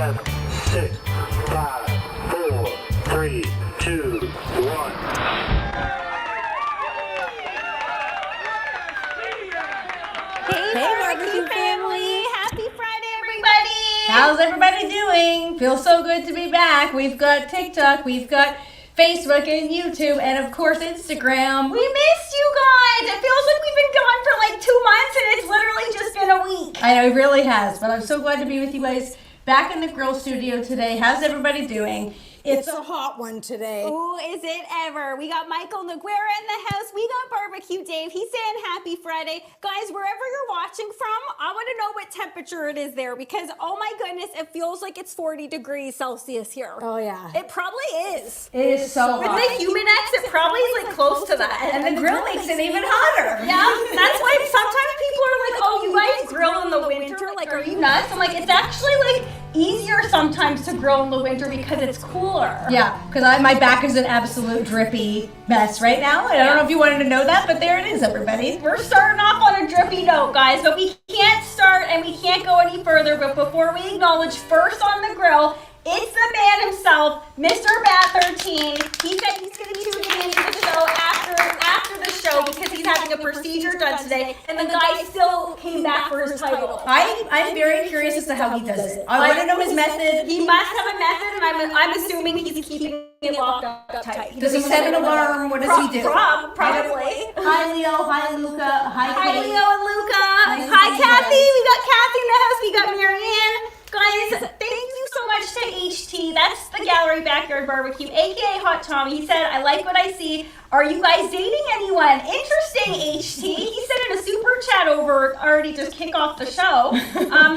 7, 6, 5, 4, 3, 2, 1. Hey, BBQ family! Happy Friday, everybody! How's everybody doing? Feels so good to be back. We've got TikTok, we've got Facebook and YouTube, and of course Instagram. We missed you guys! It feels like we've been gone for like 2 months and it's literally just been a week. I know, it really has, but I'm so glad to be with you guys back in the grill studio today. How's everybody doing? It's a hot one today. Oh, is it ever? We got Michael Naguera in the house. We got Barbecue Dave. He's saying happy Friday. Guys, wherever you're watching from, I want to know what temperature it is there because, oh my goodness, it feels like it's 40 degrees Celsius here. Oh, yeah. It probably is. It is so With hot. the Humidex, it probably is like close to that. And the grill makes it even hotter. Yeah, that's why sometimes people are like, oh, you guys grill in the winter? Like, are you nuts? I'm like, it's actually like easier sometimes to grill in the winter because it's cooler. Yeah, because my back is an absolute drippy mess right now. And I don't know if you wanted to know that, but there it is, everybody. We're starting off on a drippy note, guys, but we can't start and we can't go any further. But before we acknowledge first on the grill, it's the man himself, Mr. Bat 13. He said he's going to be tuning into the show after the show because he's having a procedure done today, and the guy still came back for his title. I'm very curious as to how he does it. I want to know his method. He must have a method, and I'm assuming he's keeping it locked up tight. Does he set an alarm? What does he do? Probably. Hi, Leo. Hi, Luca. Hi, Hi, Kate. Leo and Luca. Nice to Hi, see you Kathy. guys. We got Kathy in the house. We got Marianne. Guys, thank you so much to HT. That's the Gallery Backyard Barbecue, aka Hot Tommy. He said, I like what I see. Are you guys dating anyone? Interesting, HT. He said in a super chat over already to kick off the show.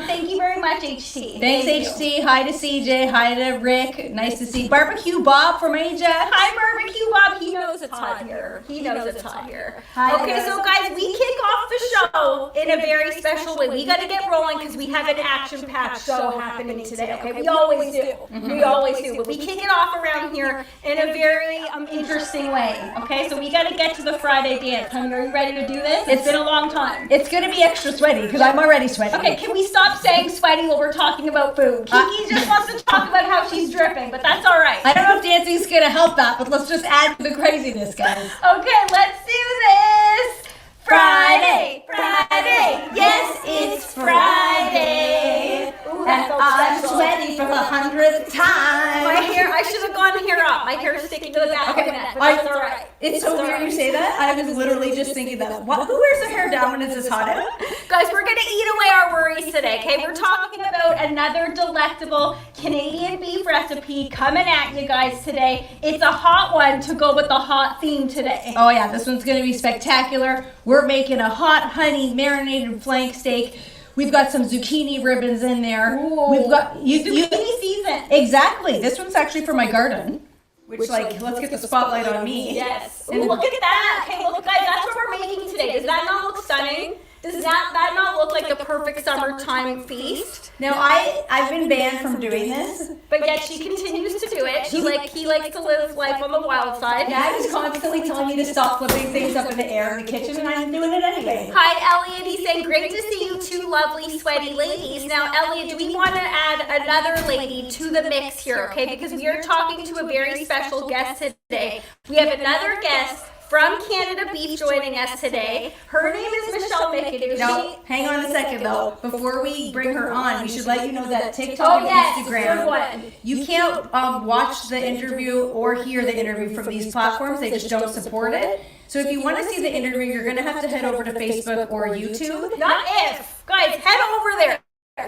Thank you very much, HT. Thanks, HT. Hi to CJ. Hi to Rick. Nice to see Barbecue Bob from Ajax. Hi, Barbecue Bob. He knows it's hot here. He knows it's hot here. Hi, Okay, so guys, we kick off the show in a very special way. We got to get rolling because we have an action-packed show happening today. Okay, we always do. We always do. But we kick it off around here in a very interesting way. Okay, so we got to get to the Friday dance. Honey, are you ready to do this? It's been a long time. It's going to be extra sweaty because I'm already sweaty. Okay, can we stop saying sweaty while we're talking about food? Kiki just wants to talk about how she's dripping, but that's all right. I don't know if dancing's going to help that, but let's just add to the craziness, guys. Okay, let's do this. Friday, Friday, yes, it's Friday. Ooh, And I'm sweaty for the 100th time. My hair, I should have gone hair up. My hair is sticking to the back of my neck, but that's all right. It's so weird you say that. I was literally just thinking that. What? Who wears their hair down when it's this hot out? Guys, we're going to eat away our worries today, okay? We're talking about another delectable Canadian beef recipe coming at you guys today. It's a hot one to go with the hot theme today. Oh yeah, this one's going to be spectacular. We're making a hot honey marinated flank steak. We've got some zucchini ribbons in there. Ooh. We've got Zucchini season. Exactly. This one's actually for my garden. Which like, let's get the spotlight on me. Yes. Ooh, look at that. Okay, look, guys, that's what we're making today. Does that not look stunning? Does that not look like the perfect summertime feast? Now I've been banned from doing this. But yet she continues to do it. He likes to live life on the wild side. Dad is constantly telling me to stop flipping things up in the air in the kitchen, and I'm doing it anyway. Hi, Elliot. He's saying, great to see you two lovely, sweaty ladies. Now, Elliot, do we want to add another lady to the mix here, okay? Because we are talking to a very special guest today. We have another guest from Canada Beef joining us today. Her name is Michelle McAdoo. Now, hang on a second though. Before we bring her on, we should let you know that TikTok and Instagram, good one. you can't watch the interview or hear the interview from these platforms. They just don't support it. So if you want to see the interview, you're going to have to head over to Facebook or YouTube. Not if. Guys, head over there.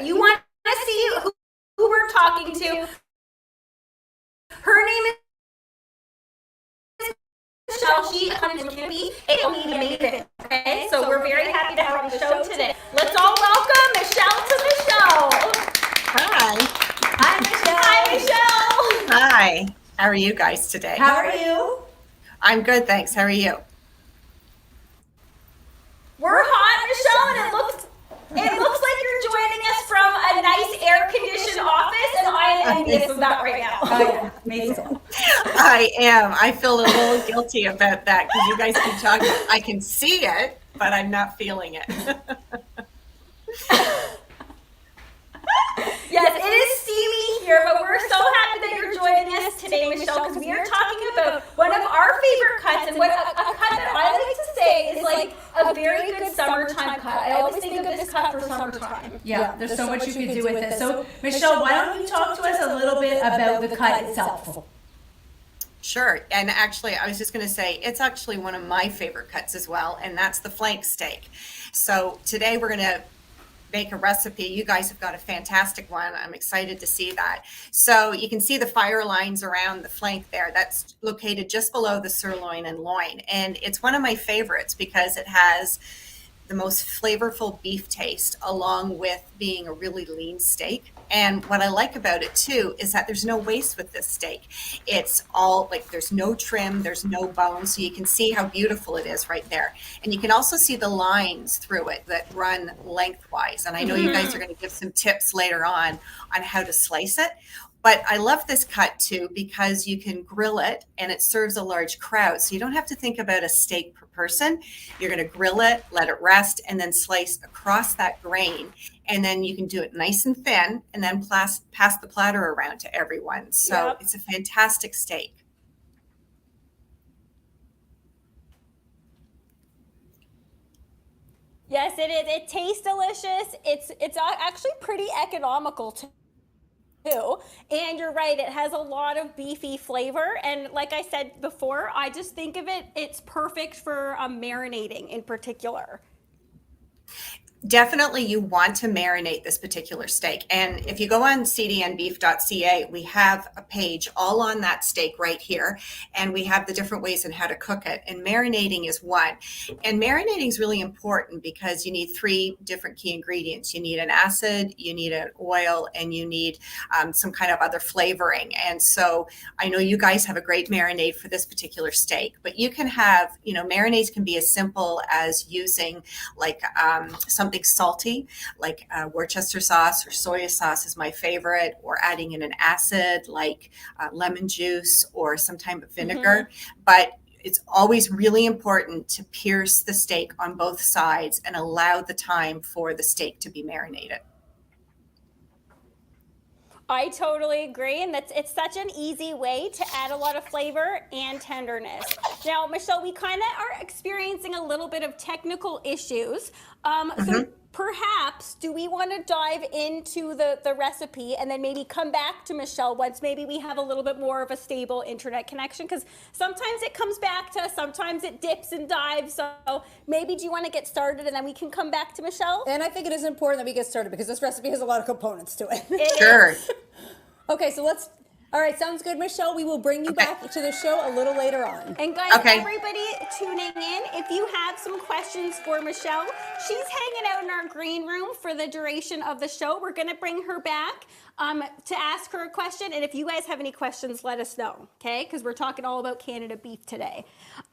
You want to see who we're talking to. Her name is Michelle. She comes to be amazing. Okay, so we're very happy to have her on the show today. Let's all welcome Michelle to the show. Hi. Hi, Michelle. Hi, Michelle. Hi. How are you guys today? How are you? I'm good, thanks. How are you? We're hot, Michelle, and it looks like you're joining us from a nice air-conditioned office, and I am envious of that right now. Oh yeah, amazing. I am. I feel a little guilty about that because you guys keep talking. I can see it, but I'm not feeling it. Yes, it is steamy here, but we're so happy that you're joining us today, Michelle, because we are talking about one of our favorite cuts, and what a cut that I like to say is like a very good summertime cut. I always think of this cut for summertime. Yeah, there's so much you can do with this. So, Michelle, why don't you talk to us a little bit about the cut itself? Sure. And actually, I was just going to say, it's actually one of my favorite cuts as well, and that's the flank steak. So today we're going to make a recipe. You guys have got a fantastic one. I'm excited to see that. So you can see the fire lines around the flank there. That's located just below the sirloin and loin. And it's one of my favorites because it has the most flavorful beef taste along with being a really lean steak. And what I like about it too is that there's no waste with this steak. It's all like there's no trim, there's no bone, so you can see how beautiful it is right there. And you can also see the lines through it that run lengthwise. And I know you guys are going to give some tips later on how to slice it. But I love this cut too because you can grill it and it serves a large crowd. So you don't have to think about a steak per person. You're going to grill it, let it rest, and then slice across that grain. And then you can do it nice and thin and then pass the platter around to everyone. So It's a fantastic steak. Yes, it is. It tastes delicious. It's actually pretty economical too. And you're right, it has a lot of beefy flavor. And like I said before, I just think of it's perfect for marinating in particular. Definitely you want to marinate this particular steak. And if you go on cdnbeef.ca, we have a page all on that steak right here. And we have the different ways in how to cook it. And marinating is one. And marinating is really important because you need 3 different key ingredients. You need an acid, you need an oil, and you need some kind of other flavoring. And so I know you guys have a great marinade for this particular steak, but you can have, marinades can be as simple as using like something salty, like Worcester sauce or soy sauce is my favorite, or adding in an acid like lemon juice or some type of vinegar. But it's always really important to pierce the steak on both sides and allow the time for the steak to be marinated. I totally agree, and it's such an easy way to add a lot of flavor and tenderness. Now, Michelle, we kind of are experiencing a little bit of technical issues. So perhaps, do we want to dive into the recipe and then maybe come back to Michelle once maybe we have a little bit more of a stable internet connection? Because sometimes it comes back to us, sometimes it dips and dives. So maybe do you want to get started and then we can come back to Michelle? And I think it is important that we get started because this recipe has a lot of components to it. Sure. Okay, so all right, sounds good, Michelle. We will bring you back to the show a little later on. And guys, everybody tuning in, if you have some questions for Michelle, she's hanging out in our green room for the duration of the show. We're going to bring her back to ask her a question. And if you guys have any questions, let us know, okay? Because we're talking all about Canada beef today.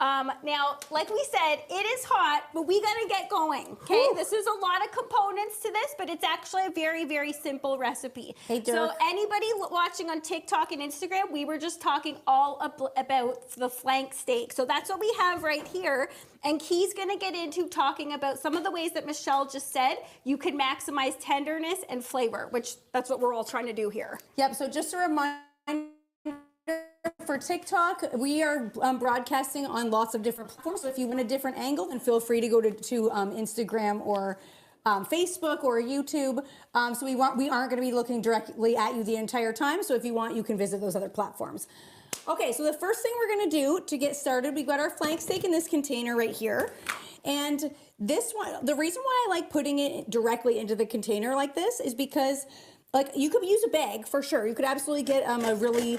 Now, like we said, it is hot, but we got to get going, okay? This is a lot of components to this, but it's actually a very, very simple recipe. Hey, Dirk. So anybody watching on TikTok and Instagram, we were just talking all about the flank steak. So that's what we have right here. And Key's going to get into talking about some of the ways that Michelle just said you can maximize tenderness and flavor, which that's what we're all trying to do here. Yep, so just a reminder, for TikTok, we are broadcasting on lots of different platforms. So if you want a different angle, then feel free to go to Instagram or Facebook or YouTube. So we aren't going to be looking directly at you the entire time. So if you want, you can visit those other platforms. Okay, so the first thing we're going to do to get started, we've got our flank steak in this container right here. And this one, the reason why I like putting it directly into the container like this is because like you could use a bag for sure. You could absolutely get a really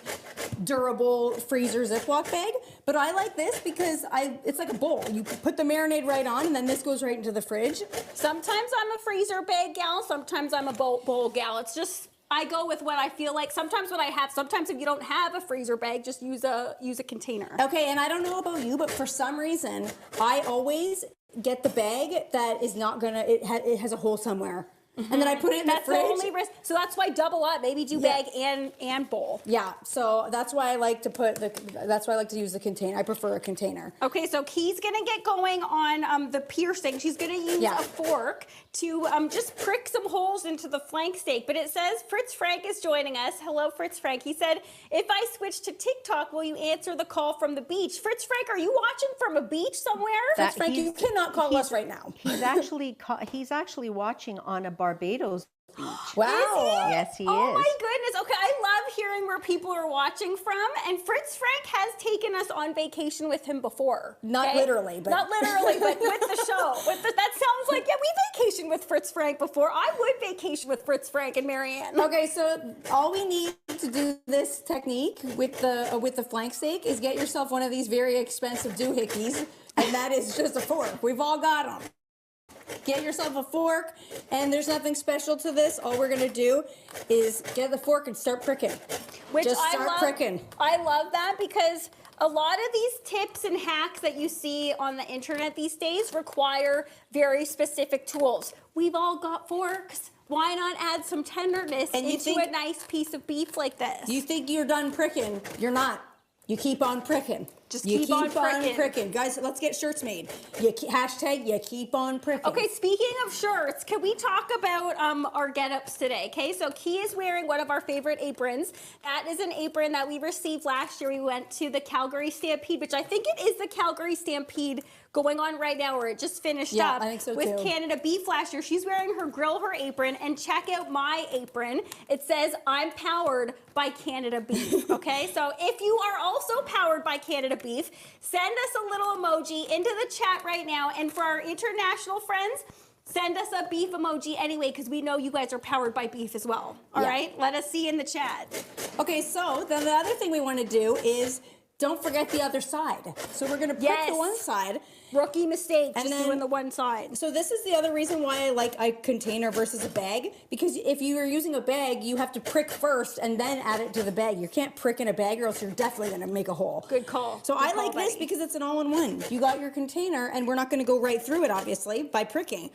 durable freezer Ziploc bag, but I like this because it's like a bowl. You put the marinade right on and then this goes right into the fridge. Sometimes I'm a freezer bag gal, sometimes I'm a bowl gal. It's just, I go with what I feel like. Sometimes what I have, sometimes if you don't have a freezer bag, just use a container. Okay, and I don't know about you, but for some reason, I always get the bag that is not gonna, it has a hole somewhere. and then I put it in That's the the fridge. only risk. So that's why double up. Maybe do Yeah. bag and bowl. Yeah, so that's why I like to use the container. I prefer a container. Okay, so Key's gonna get going on the piercing. She's gonna use Yeah. a fork to just prick some holes into the flank steak. But it says Fritz Frank is joining us. Hello, Fritz Frank. He said, if I switch to TikTok, will you answer the call from the beach? Fritz Frank, are you watching from a beach somewhere? Fritz Frank, you cannot call us right now. He's actually watching on a Barbados beach. Wow. Yes, he Oh is. my goodness. Okay, I love hearing where people are watching from. And Fritz Frank has taken us on vacation with him before. Not okay? literally, but Not literally, but with the show. That sounds like, yeah, we vacationed with Fritz Frank before. I would vacation with Fritz Frank and Marianne. Okay, so all we need to do this technique with the flank steak is get yourself one of these very expensive doohickeys, and that is just a fork. We've all got them. Get yourself a fork, and there's nothing special to this. All we're gonna do is get the fork and start pricking. Which Just I start love. pricking. I love that because a lot of these tips and hacks that you see on the internet these days require very specific tools. We've all got forks. Why not add some tenderness And you into think- a nice piece of beef like this? You think you're done pricking? You're not. You keep on pricking. Just you keep on pricking. Guys, let's get shirts made. Hashtag you keep on pricking. Okay, speaking of shirts, can we talk about our get-ups today? Okay, so Key is wearing one of our favorite aprons. That is an apron that we received last year. We went to the Calgary Stampede, which I think it is the Calgary Stampede going on right now, or it just finished Yeah, up I think so with too. Canada Beef last year. She's wearing her grill, her apron, and check out my apron. It says, I'm powered by Canada Beef, okay? So if you are also powered by Canada Beef, send us a little emoji into the chat right now. And for our international friends, send us a beef emoji anyway, because we know you guys are powered by beef as well. All Yeah. right? Let us see in the chat. Okay, so then the other thing we want to do is don't forget the other side. So we're going to prick Yes. the one side. Rookie mistake, And just then- doing the one side. So this is the other reason why I like a container versus a bag, because if you are using a bag, you have to prick first and then add it to the bag. You can't prick in a bag or else you're definitely going to make a hole. Good call. So Good I call, like this Betty. because it's an all-in-one. You got your container and we're not going to go right through it, obviously, by pricking.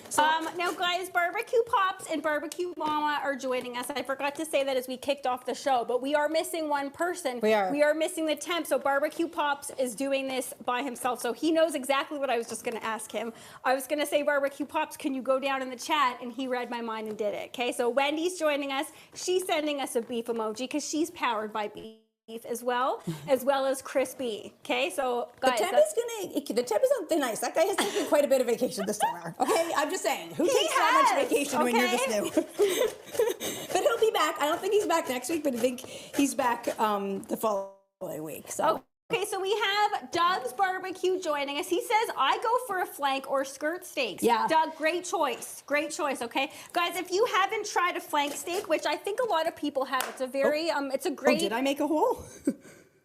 So Now, guys, Barbecue Pops and Barbecue Mama are joining us. I forgot to say that as we kicked off the show, but we are missing one person. We are. We are missing the temp. So Barbecue Pops is doing this by himself. So he knows exactly what I was just going to ask him. I was going to say, Barbecue Pops, can you go down in the chat? And he read my mind and did it. Okay, so Wendy's joining us. She's sending us a beef emoji because she's powered by beef as well as Crispy. Okay, so the guys, temp is on thin ice. That guy has taken quite a bit of vacation this summer. Okay, I'm just saying. Who takes that much has, vacation when you're okay? this new? But he'll be back. I don't think he's back next week, but I think he's back the following week. So. Okay, so we have Doug's Barbecue joining us. He says, I go for a flank or skirt steaks. Yeah. Doug, great choice. Great choice, okay? Guys, if you haven't tried a flank steak, which I think a lot of people have, it's a very, it's a great... Oh, did I make a hole?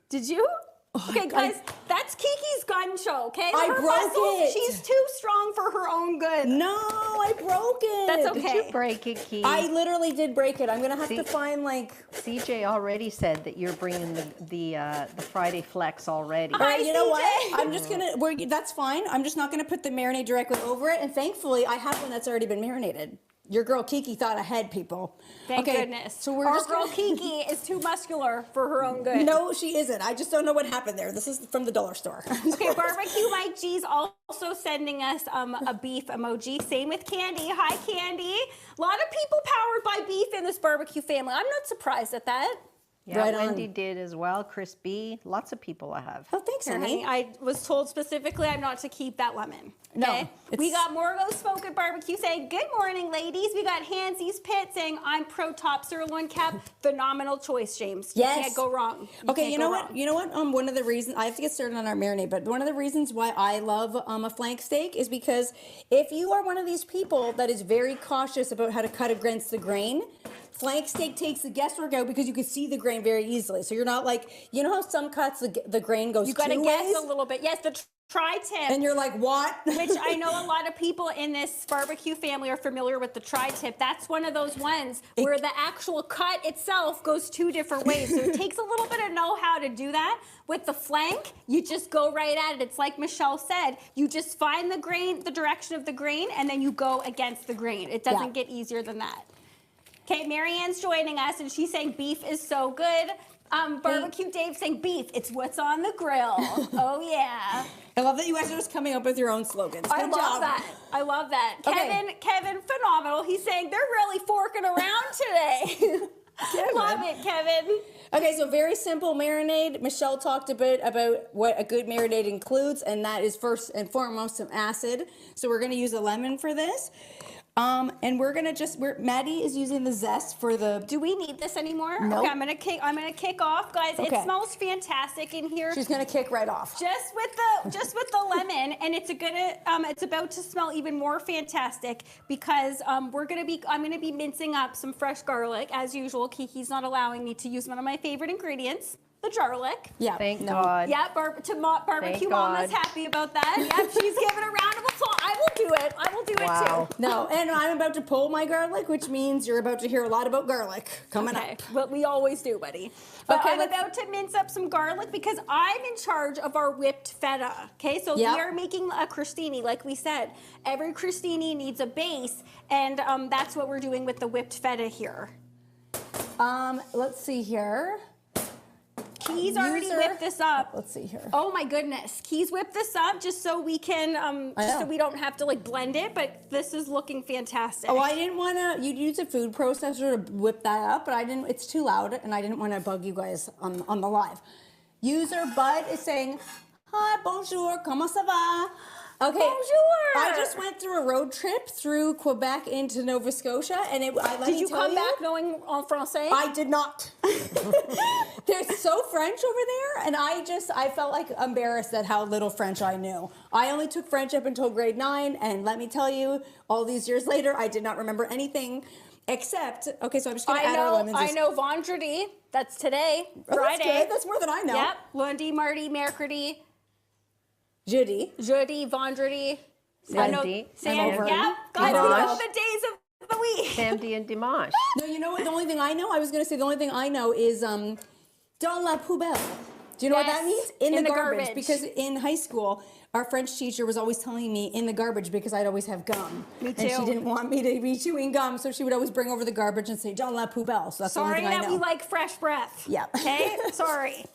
Did you? Oh, Okay, guys, that's Kiki's gun show, okay? I Her broke muscles, it. She's too strong for her own good. No, I broke it. That's Did okay. you break it, Key? I literally did break it. I'm gonna have See? to find like. CJ already said that you're bringing the Friday flex already. All right, Hi, you know CJ. what? I'm just gonna. That's fine. I'm just not gonna put the marinade directly over it. And thankfully, I have one that's already been marinated. Your girl Kiki thought ahead, people. Thank Okay, goodness. So we're Our just girl gonna- Kiki is too muscular for her own good. No, she isn't. I just don't know what happened there. This is from the dollar store. Okay, Barbecue Mike G's also sending us a beef emoji. Same with Candy. Hi, Candy. A lot of people powered by beef in this barbecue family. I'm not surprised at that. Yeah, Right on. Wendy did as well. Chris B. Lots of people I have. Oh, thanks, Here, honey. honey, I was told specifically I'm not to keep that lemon. No, Okay? it's- We got Morgo Smoke at Barbecue saying, good morning, ladies. We got Hansy's Pit saying, I'm pro top sirloin cap. Phenomenal choice, James. Yes. You can't go wrong. Okay, can't you go know what? wrong. You know what? One of the reasons I have to get started on our marinade, but one of the reasons why I love a flank steak is because if you are one of these people that is very cautious about how to cut against the grain, flank steak takes the guesswork out because you can see the grain very easily. So you're not like, you know how some cuts the grain goes You got to two guess ways? a little bit. Yes, the tri-tip. And you're like, what? Which I know a lot of people in this barbecue family are familiar with the tri-tip. That's one of those ones where the actual cut itself goes 2 different ways. So it takes a little bit of know-how to do that. With the flank, you just go right at it. It's like Michelle said, you just find the grain, the direction of the grain, and then you go against the grain. It doesn't get easier than that. Okay, Marianne's joining us, and she's saying beef is so good. Barbecue Dave saying beef, it's what's on the grill. Oh yeah. I love that you guys are just coming up with your own slogans. Good I love job. that. I love that. Okay. Kevin, phenomenal. He's saying they're really forking around today. Love it, Kevin. Okay, so very simple marinade. Michelle talked a bit about what a good marinade includes, and that is first and foremost some acid. So we're gonna use a lemon for this. And we're gonna Maddie is using the zest for the. Do we need this anymore? Nope. Okay, I'm gonna kick off, guys. Okay. It smells fantastic in here. She's gonna kick right off. Just with the lemon, and it's about to smell even more fantastic because I'm gonna be mincing up some fresh garlic as usual. Kiki's not allowing me to use one of my favorite ingredients, the garlic. Yeah. Thank God. Yeah, barbecue Thank mama's God. happy about that. Yep, she's giving a round of applause. I will do it. I will do Wow. it too. No, and I'm about to pull my garlic, which means you're about to hear a lot about garlic coming Okay, up. but we always do, buddy. But Okay, I'm about to mince up some garlic because I'm in charge of our whipped feta. Okay, so Yep. we are making a crostini, like we said. Every crostini needs a base, and that's what we're doing with the whipped feta here. Let's see here. Key's already whipped this up. Let's see here. Oh my goodness, Key's whipped this up just so we can, just so we don't have to like blend it. But this is looking fantastic. Oh, I didn't want to. You'd use a food processor to whip that up, but I didn't. It's too loud, and I didn't want to bug you guys on the live. User Bud is saying, "Hi, bonjour, comment ça va?" Okay, Bonjour. I just went through a road trip through Quebec into Nova Scotia, and Did you come back knowing en français? I did not. They're so French over there, and I felt like embarrassed at how little French I knew. I only took French up until grade 9, and let me tell you, all these years later, I did not remember anything except, okay, so I'm just going to add our lemon juice. I know vendredi. That's today, Oh, Friday. That's good. That's more than I know. Yep. Lundi, mardi, mercredi, Judy. jeudi, vendredi. I know. Samedi, Yep. Samedi, Guys, we know dimanche. the days of the week. Samedi and dimanche. No, you know what? The only thing I know, I was going to say the only thing I know is dans la poubelle. Do you know what that Yes, means? in the the garbage. garbage. Because in high school, our French teacher was always telling me in the garbage because I'd always have gum. Me And she too. didn't want me to be chewing gum, so she would always bring over the garbage and say dans la poubelle. So that's the only Sorry thing I that know. we like fresh breath. Yeah. Okay? Sorry.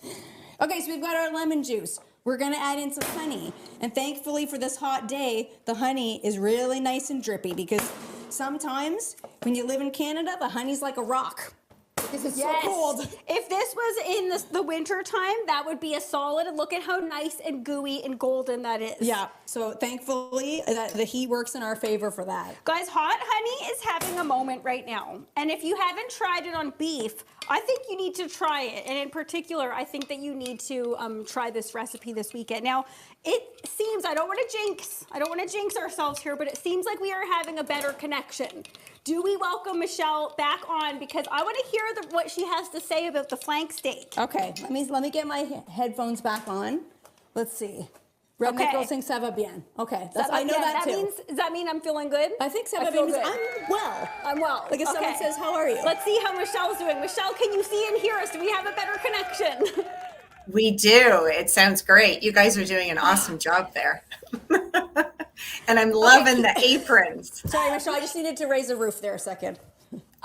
Okay, so we've got our lemon juice. We're gonna add in some honey. And thankfully for this hot day, the honey is really nice and drippy because sometimes when you live in Canada, the honey's like a rock because it's so cold. If this was in the winter time, that would be a solid. And look at how nice and gooey and golden that is. Yeah, so thankfully that the heat works in our favor for that. Guys, hot honey is having a moment right now. And if you haven't tried it on beef, I think you need to try it. And in particular, I think that you need to try this recipe this weekend. Now, it seems, I don't want to jinx ourselves here, but it seems like we are having a better connection. Do we welcome Michelle back on? Because I want to hear what she has to say about the flank steak. Okay, let me get my headphones back on. Let's see. Redneck Okay. Girl sings ça va bien. Okay, I know that too. Does that mean I'm feeling good? I think ça I va feel bien means good. I'm well. I'm well. Like if someone Okay. says, how are you? Let's see how Michelle's doing. Michelle, can you see and hear us? Do we have a better connection? We do. It sounds great. You guys are doing an awesome job there. And I'm loving the aprons. Sorry, Michelle, I just needed to raise a roof there a second.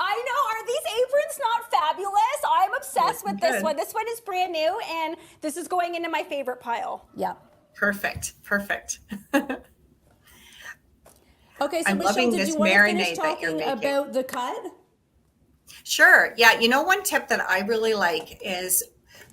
I know. Are these aprons not fabulous? I'm obsessed with this Good. one. This one is brand new, and this is going into my favorite pile. Yeah. Perfect. Okay, so I'm Michelle, loving did this you want to finish marinade that you're talking making. about the cut? Sure. Yeah. You know, one tip that I really like is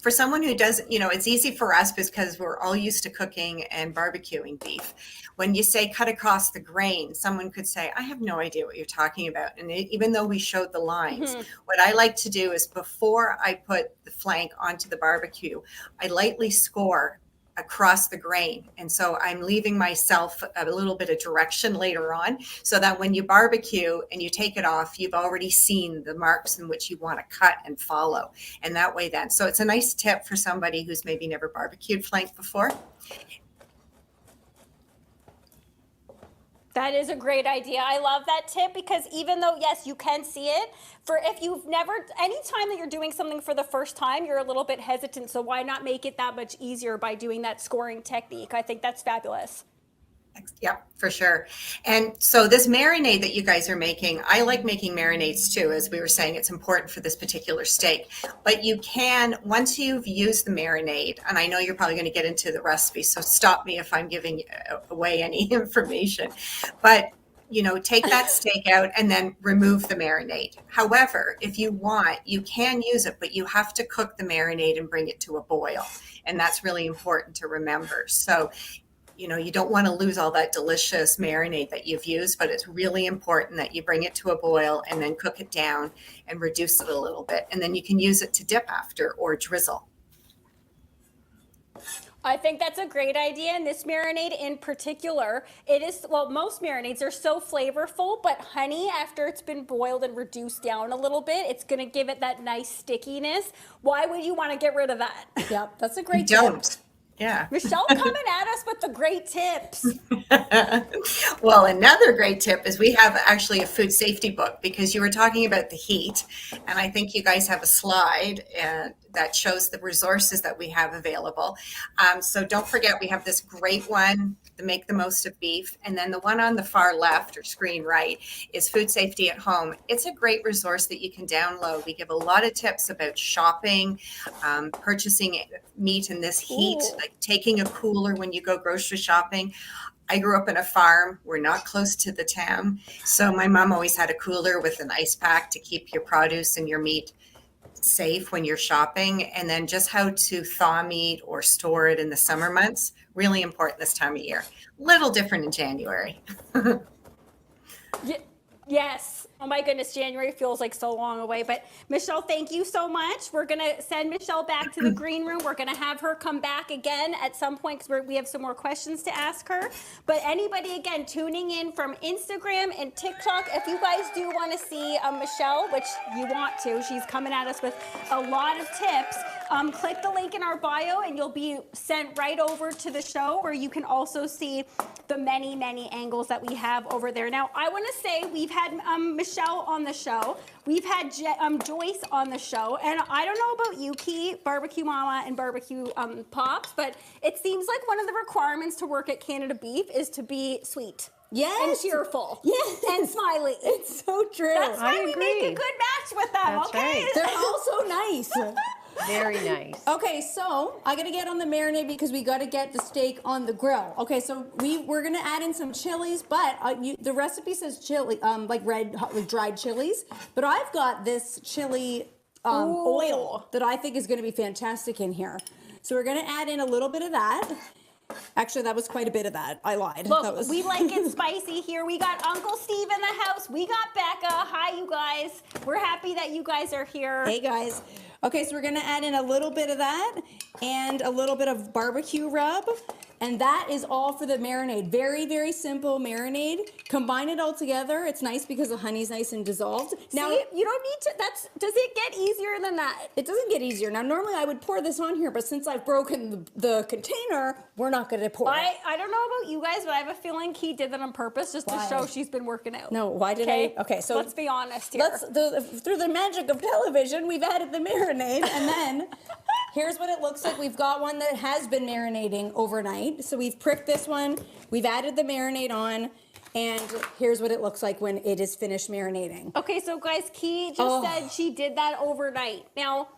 for someone who doesn't, it's easy for us because we're all used to cooking and barbecuing beef. When you say cut across the grain, someone could say, I have no idea what you're talking about. And even though we showed the lines, what I like to do is before I put the flank onto the barbecue, I lightly score across the grain. And so I'm leaving myself a little bit of direction later on so that when you barbecue and you take it off, you've already seen the marks in which you want to cut and follow. And that way then, so it's a nice tip for somebody who's maybe never barbecued flank before. That is a great idea. I love that tip because even though, yes, you can see it, for if you've never, anytime that you're doing something for the first time, you're a little bit hesitant. So why not make it that much easier by doing that scoring technique? I think that's fabulous. Yep, for sure. And so this marinade that you guys are making, I like making marinades too. As we were saying, it's important for this particular steak. But you can, once you've used the marinade, and I know you're probably going to get into the recipe, so stop me if I'm giving away any information. But take that steak out and then remove the marinade. However, if you want, you can use it, but you have to cook the marinade and bring it to a boil. And that's really important to remember. So you don't want to lose all that delicious marinade that you've used, but it's really important that you bring it to a boil and then cook it down and reduce it a little bit. And then you can use it to dip after or drizzle. I think that's a great idea. And this marinade in particular, most marinades are so flavorful, but honey, after it's been boiled and reduced down a little bit, it's going to give it that nice stickiness. Why would you want to get rid of that? Yep, that's a great Don't. tip. Yeah. Michelle coming at us with the great tips. Well, another great tip is we have actually a food safety book because you were talking about the heat. And I think you guys have a slide that shows the resources that we have available. So don't forget, we have this great one, to Make the Most of Beef. And then the one on the far left or screen right is Food Safety at Home. It's a great resource that you can download. We give a lot of tips about shopping, purchasing meat in this heat, like taking a cooler when you go grocery shopping. I grew up in a farm. We're not close to the town. So my mom always had a cooler with an ice pack to keep your produce and your meat safe when you're shopping. And then just how to thaw meat or store it in the summer months. Really important this time of year. Little different in January. Yes. Oh my goodness, January feels like so long away. But Michelle, thank you so much. We're going to send Michelle back to the green room. We're going to have her come back again at some point because we have some more questions to ask her. But anybody, again, tuning in from Instagram and TikTok, if you guys do want to see Michelle, which you want to, she's coming at us with a lot of tips, click the link in our bio and you'll be sent right over to the show where you can also see the many, many angles that we have over there. Now, I want to say we've had Michelle on the show. We've had Joyce on the show. And I don't know about you, Key, Barbecue Mama and Barbecue Pops, but it seems like one of the requirements to work at Canada Beef is to be sweet. Yes. And cheerful. Yes. And smiley. It's so true. That's why we agree. make a good match with them, That's okay? right. They're all so nice. Very nice. Okay, so I gotta get on the marinade because we gotta get the steak on the grill. Okay, so we're gonna add in some chilies, but the recipe says chili, like dried chilies. But I've got this chili oil that I think is gonna be fantastic in here. So we're gonna add in a little bit of that. Actually, that was quite a bit of that. I lied. Look, we like it spicy here. We got Uncle Steve in the house. We got Becca. Hi, you guys. We're happy that you guys are here. Hey, guys. Okay, so we're gonna add in a little bit of that and a little bit of barbecue rub. And that is all for the marinade. Very, very simple marinade. Combine it all together. It's nice because the honey's nice and dissolved. Now, See, you don't need to, does it get easier than that? it doesn't get easier. Now, normally I would pour this on here, but since I've broken the container, we're not gonna pour it. I don't know about you guys, but I have a feeling Key did that on purpose just Why? to show she's been working out. No, why did I? Okay, so let's be honest here. Through the magic of television, we've added the marinade, and then here's what it looks like. We've got one that has been marinating overnight. So we've pricked this one, we've added the marinade on, and here's what it looks like when it is finished marinating. Okay, so guys, Key just said she did that overnight. Now,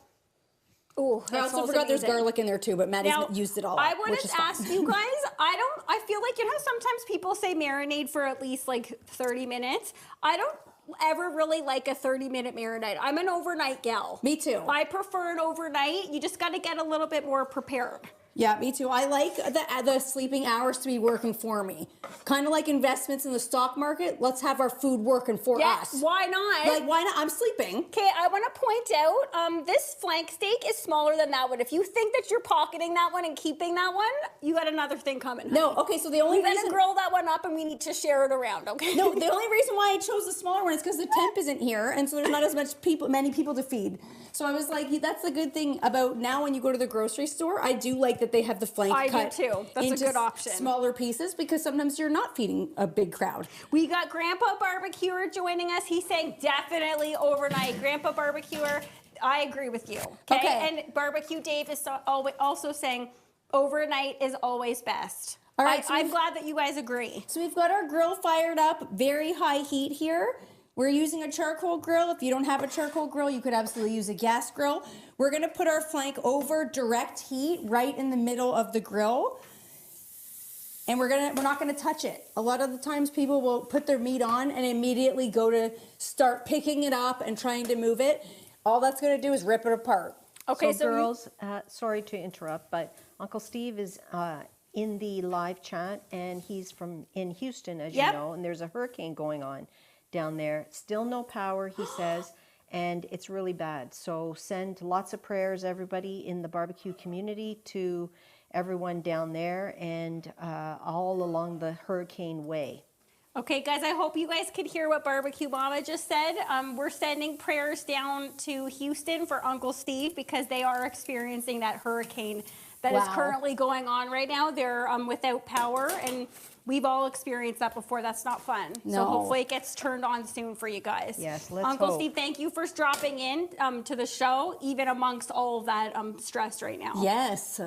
I also forgot there's garlic in there too, but Maddie's used it all I up, want which to is fine. ask you guys, I feel like, sometimes people say marinade for at least like 30 minutes. I don't ever really like a 30-minute marinade. I'm an overnight gal. Me too. I prefer an overnight. You just got to get a little bit more prepared. Yeah, me too. I like the sleeping hours to be working for me. Kind of like investments in the stock market. Let's have our food working for us. Why not? Like, why not? I'm sleeping. Okay, I want to point out, this flank steak is smaller than that one. If you think that you're pocketing that one and keeping that one, you got another thing coming. No, okay, so the only We reason... gotta grill that one up and we need to share it around, okay? No, the only reason why I chose the smaller one is because the temp isn't here, and so there's not as many people to feed. So I was like, that's the good thing about now when you go to the grocery store. I do like that they have the flank I do cut too. That's a into good option. smaller pieces, because sometimes you're not feeding a big crowd. We got Grandpa Barbecuer joining us. He's saying definitely overnight. Grandpa Barbecuer, I agree with you. Okay. And Barbecue Dave is also saying overnight is always best. All right, so I'm glad that you guys agree. So we've got our grill fired up, very high heat here. We're using a charcoal grill. If you don't have a charcoal grill, you could absolutely use a gas grill. We're gonna put our flank over direct heat right in the middle of the grill. And we're not gonna touch it. A lot of the times people will put their meat on and immediately go to start picking it up and trying to move it. All that's gonna do is rip it apart. Okay, So girls, sorry to interrupt, but Uncle Steve is in the live chat, and he's in Houston, as you know, and there's a hurricane going on down there. Still no power, he says, and it's really bad. So send lots of prayers, everybody in the barbecue community, to everyone down there and all along the hurricane way. Okay, guys, I hope you guys could hear what Barbecue Mama just said. We're sending prayers down to Houston for Uncle Steve, because they are experiencing that hurricane that is currently going on right now. They're without power, and we've all experienced that before. That's not fun. No. So hopefully it gets turned on soon for you guys. Yes, let's Uncle hope. Steve, thank you for dropping in to the show, even amongst all of that stress right now. Yes.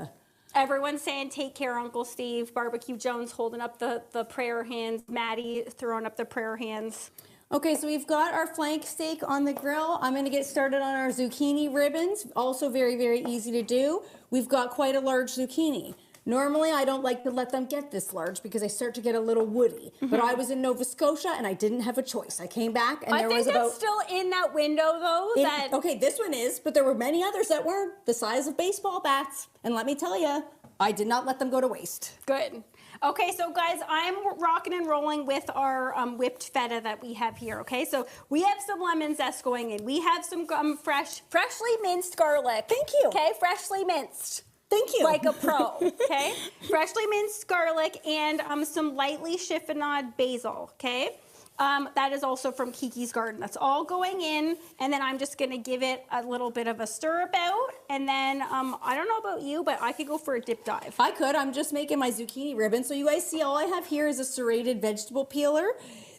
Everyone's saying, take care, Uncle Steve. Barbecue Jones holding up the prayer hands. Maddie throwing up the prayer hands. Okay, so we've got our flank steak on the grill. I'm gonna get started on our zucchini ribbons. Also very, very easy to do. We've got quite a large zucchini. Normally, I don't like to let them get this large because they start to get a little woody. But I was in Nova Scotia and I didn't have a choice. I came back and I there think was that's about... still in that window, though. Okay, this one is, but there were many others that weren't the size of baseball bats. And let me tell you, I did not let them go to waste. Good. Okay, so guys, I'm rocking and rolling with our whipped feta that we have here, okay? So we have some lemon zest going in. We have some freshly minced garlic. Thank you. Okay, freshly minced. Thank you. Like a pro, okay? Freshly minced garlic and some lightly chiffonade basil, okay? That is also from Kiki's garden. That's all going in, and then I'm just gonna give it a little bit of a stir about, and then I don't know about you, but I could go for a dip dive. I could. I'm just making my zucchini ribbon. So you guys see, all I have here is a serrated vegetable peeler.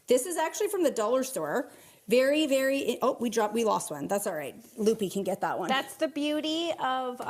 This is actually from the dollar store. Very, very, oh, we lost one. That's all right. Loopy can get that one. That's the beauty of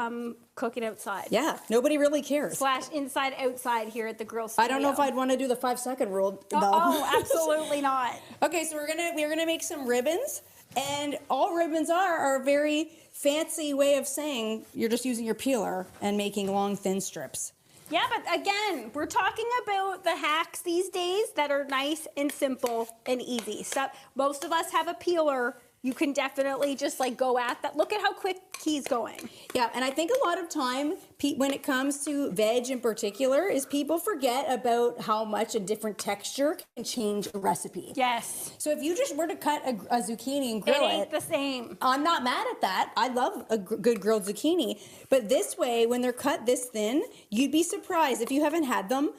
cooking outside. Yeah, nobody really cares. / inside, outside here at the grill studio. I don't know if I'd want to do the 5-second rule, though. Oh, absolutely not. Okay, so we're gonna make some ribbons, and all ribbons are a very fancy way of saying you're just using your peeler and making long, thin strips. Yeah, but again, we're talking about the hacks these days that are nice and simple and easy. So most of us have a peeler. You can definitely just like go at that. Look at how quick he's going. Yeah, and I think a lot of time, when it comes to veg in particular, is people forget about how much a different texture can change a recipe. Yes. So if you just were to cut a zucchini and grill It ain't the same. I'm not mad at that. I love a good grilled zucchini. But this way, when they're cut this thin, you'd be surprised if you haven't had them.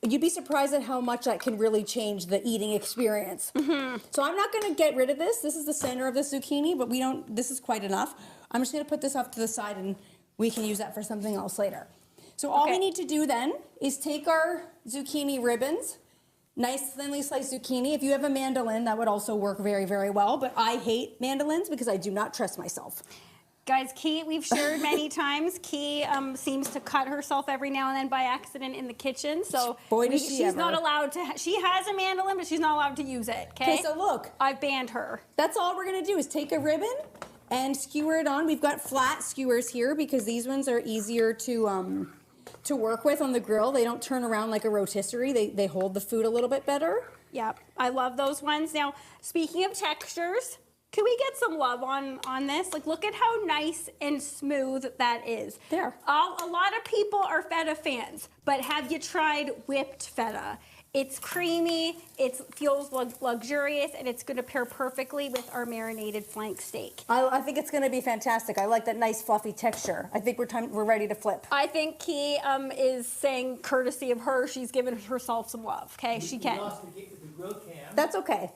You'd be surprised at how much that can really change the eating experience. Mm-hmm. So I'm not gonna get rid of this. This is the center of the zucchini, but this is quite enough. I'm just gonna put this off to the side and we can use that for something else later. So all we need to do then is take our zucchini ribbons, nice thinly sliced zucchini. If you have a mandolin, that would also work very, very well, but I hate mandolins because I do not trust myself. Guys, Kate, we've shared many times. Kate seems to cut herself every now and then by accident in the kitchen. So she's not allowed to. She has a mandolin, but she's not allowed to use it. Okay. So look, I've banned her. That's all we're gonna do is take a ribbon and skewer it on. We've got flat skewers here because these ones are easier to work with on the grill. They don't turn around like a rotisserie. They hold the food a little bit better. Yep, I love those ones. Now, speaking of textures, can we get some love on this? Like, look at how nice and smooth that is. There. A lot of people are feta fans, but have you tried whipped feta? It's creamy, it feels luxurious, and it's gonna pair perfectly with our marinated flank steak. I think it's gonna be fantastic. I like that nice fluffy texture. I think we're ready to flip. I think Key is saying, courtesy of her, she's giving herself some love, okay? She can. That's okay.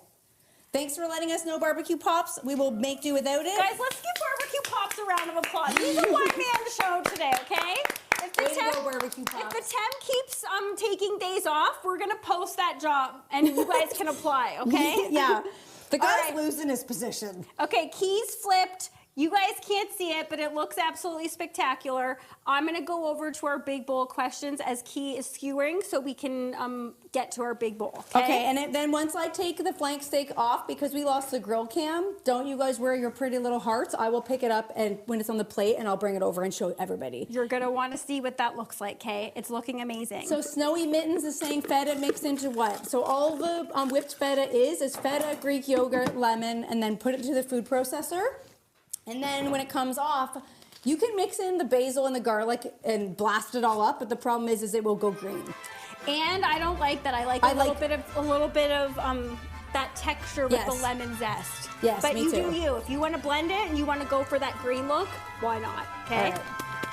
Thanks for letting us know, Barbecue Pops. We will make do without it. Guys, let's give Barbecue Pops a round of applause. He's a one-man show today, okay? If the barbecue pops. If the temp keeps taking days off, we're gonna post that job and you guys can apply, okay? Yeah. The guy's right. losing his position. Okay, keys flipped. You guys can't see it, but it looks absolutely spectacular. I'm gonna go over to our big bowl questions as Key is skewering so we can get to our big bowl, okay? Okay, and then once I take the flank steak off, because we lost the grill cam, don't you guys wear your pretty little hearts? I will pick it up and when it's on the plate and I'll bring it over and show everybody. You're gonna wanna see what that looks like, Kay. It's looking amazing. So Snowy Mittens is saying feta mixed into what? So all the whipped feta is feta, Greek yogurt, lemon, and then put it to the food processor. And then when it comes off, you can mix in the basil and the garlic and blast it all up, but the problem is it will go green. And I don't like that. I like a little bit of that texture with the lemon zest. Yes, but me you too. do you. If you want to blend it and you want to go for that green look, why not? Okay.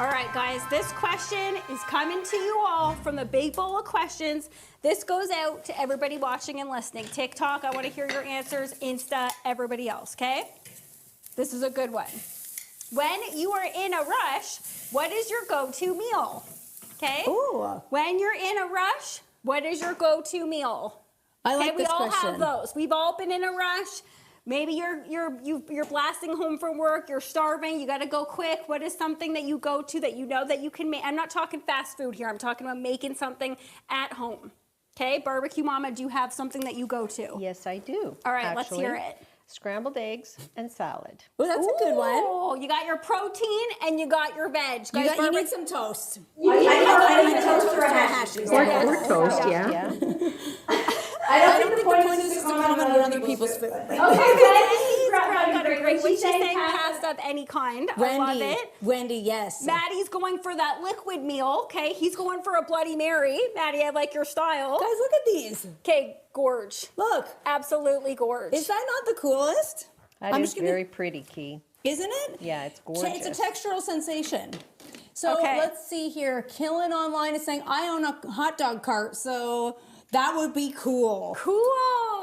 All right, guys. This question is coming to you all from the big bowl of questions. This goes out to everybody watching and listening. TikTok, I want to hear your answers. Insta, everybody else. Okay. This is a good one. When you are in a rush, what is your go-to meal? Okay? Ooh. When you're in a rush, what is your go-to meal? I like we this all question. have those. We've all been in a rush. Maybe you're blasting home from work, you're starving, you got to go quick. What is something that you go to that you know that you can make? I'm not talking fast food here. I'm talking about making something at home. Okay? Barbecue Mama, do you have something that you go to? Yes, I do. All right, let's hear it. Scrambled eggs and salad. Oh, that's a good one. Oh, you got your protein and you got your veg. You need some toast. I need a toast or a hash. Or toast, yeah. I don't think the point is to comment on other people's food. She's saying pasta of any kind. I love it. Wendy, yes. Maddie's going for that liquid meal. Okay, he's going for a Bloody Mary. Maddie, I like your style. Guys, look at these. Okay, gorge. Look. Absolutely gorge. Is that not the coolest? That is very pretty, Key. Isn't it? Yeah, it's gorgeous. It's a textural sensation. So let's see here. Killing Online is saying, I own a hot dog cart, so that would be cool. Cool.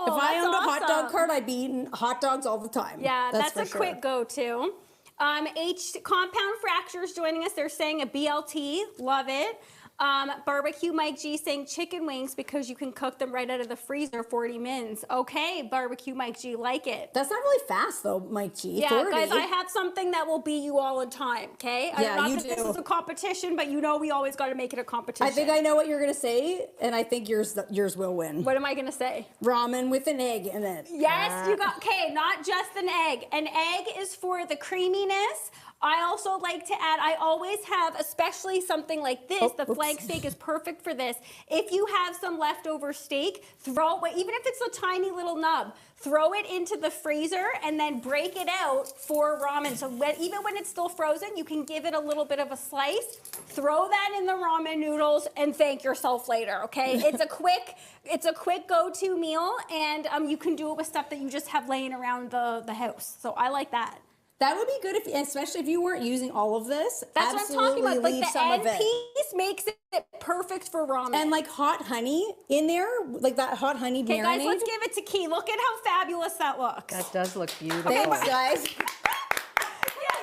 If I owned a hot dog awesome. cart, I'd be eating hot dogs all the time. Yeah, that's for a sure. quick go-to. Compound Fractures joining us. They're saying a BLT. Love it. Barbecue Mike G saying chicken wings because you can cook them right out of the freezer, 40 mins. Okay, Barbecue Mike G, like it. That's not really fast though, Mike G. Yeah, 40. guys, I have something that will beat you all in time, okay? Yeah, not you that this do. is a competition, but you know we always got to make it a competition. I think I know what you're going to say, and I think yours will win. What am I going to say? Ramen with an egg in it. Yes, you got, okay, not just an egg. An egg is for the creaminess. I also like to add, I always have, especially something like this, the flank steak is perfect for this. If you have some leftover steak, throw it, even if it's a tiny little nub, throw it into the freezer and then break it out for ramen. So even when it's still frozen, you can give it a little bit of a slice, throw that in the ramen noodles and thank yourself later, okay? It's a quick go-to meal and you can do it with stuff that you just have laying around the house. So I like that. That would be good, especially if you weren't using all of this. That's what I'm talking about. Like the some end of it. piece makes it perfect for ramen. And like hot honey in there, like that hot honey marinade. Okay, guys, let's give it to Key. Look at how fabulous that looks. That does look beautiful. Thanks, guys.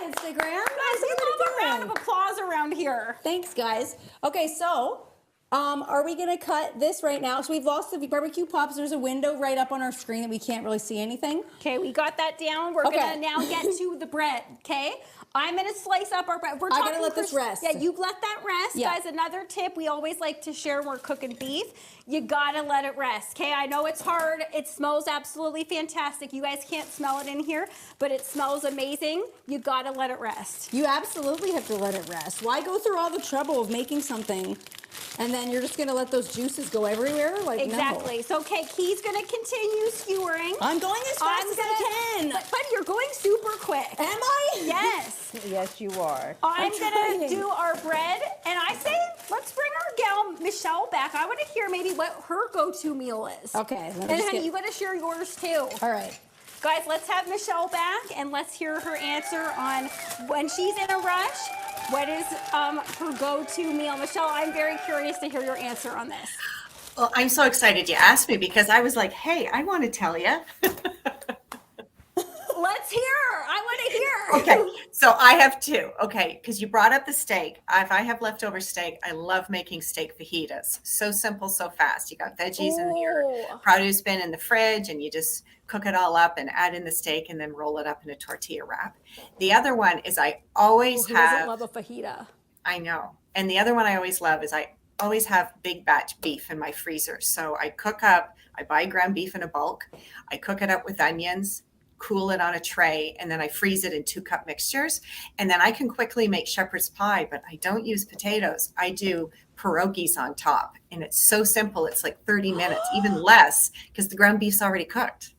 Instagram. Guys, we love a round of applause around here. Thanks, guys. Okay, so are we gonna cut this right now? So we've lost the barbecue pops. There's a window right up on our screen that we can't really see anything. Okay, we got that down. We're gonna now get to the bread. Okay, I'm gonna slice up our bread. I gotta let this rest. Yeah, you let that rest, Yeah. guys. Another tip we always like to share when we're cooking beef. You gotta let it rest. Okay, I know it's hard. It smells absolutely fantastic. You guys can't smell it in here, but it smells amazing. You gotta let it rest. You absolutely have to let it rest. Why go through all the trouble of making something and then you're just gonna let those juices go everywhere? Like, Exactly. no. So, okay, Key's gonna continue skewering. I'm going as fast as I can. But you're going super quick. Am I? Yes. Yes, you are. I'm trying. gonna do our bread, and I say let's bring our gal Michelle back. I want to hear maybe what her go-to meal is. Okay. Let me And just honey, get- you got to share yours too. All right. Guys, let's have Michelle back, and let's hear her answer on when she's in a rush. What is her go-to meal? Michelle, I'm very curious to hear your answer on this. Well, I'm so excited you asked me because I was like, hey, I want to tell you. Let's hear her. I want to hear her. Okay, so I have two. Okay, because you brought up the steak. If I have leftover steak, I love making steak fajitas. So simple, so fast. You got veggies in your Ooh. produce bin in the fridge, and you just cook it all up and add in the steak and then roll it up in a tortilla wrap. The other one is I always Who doesn't have, love a fajita? I know. And the other one I always love is I always have big batch beef in my freezer. So I buy ground beef in a bulk. I cook it up with onions, cool it on a tray, and then I freeze it in 2-cup mixtures. And then I can quickly make shepherd's pie, but I don't use potatoes. I do pierogies on top. And it's so simple. It's like 30 minutes, even less, because the ground beef's already cooked.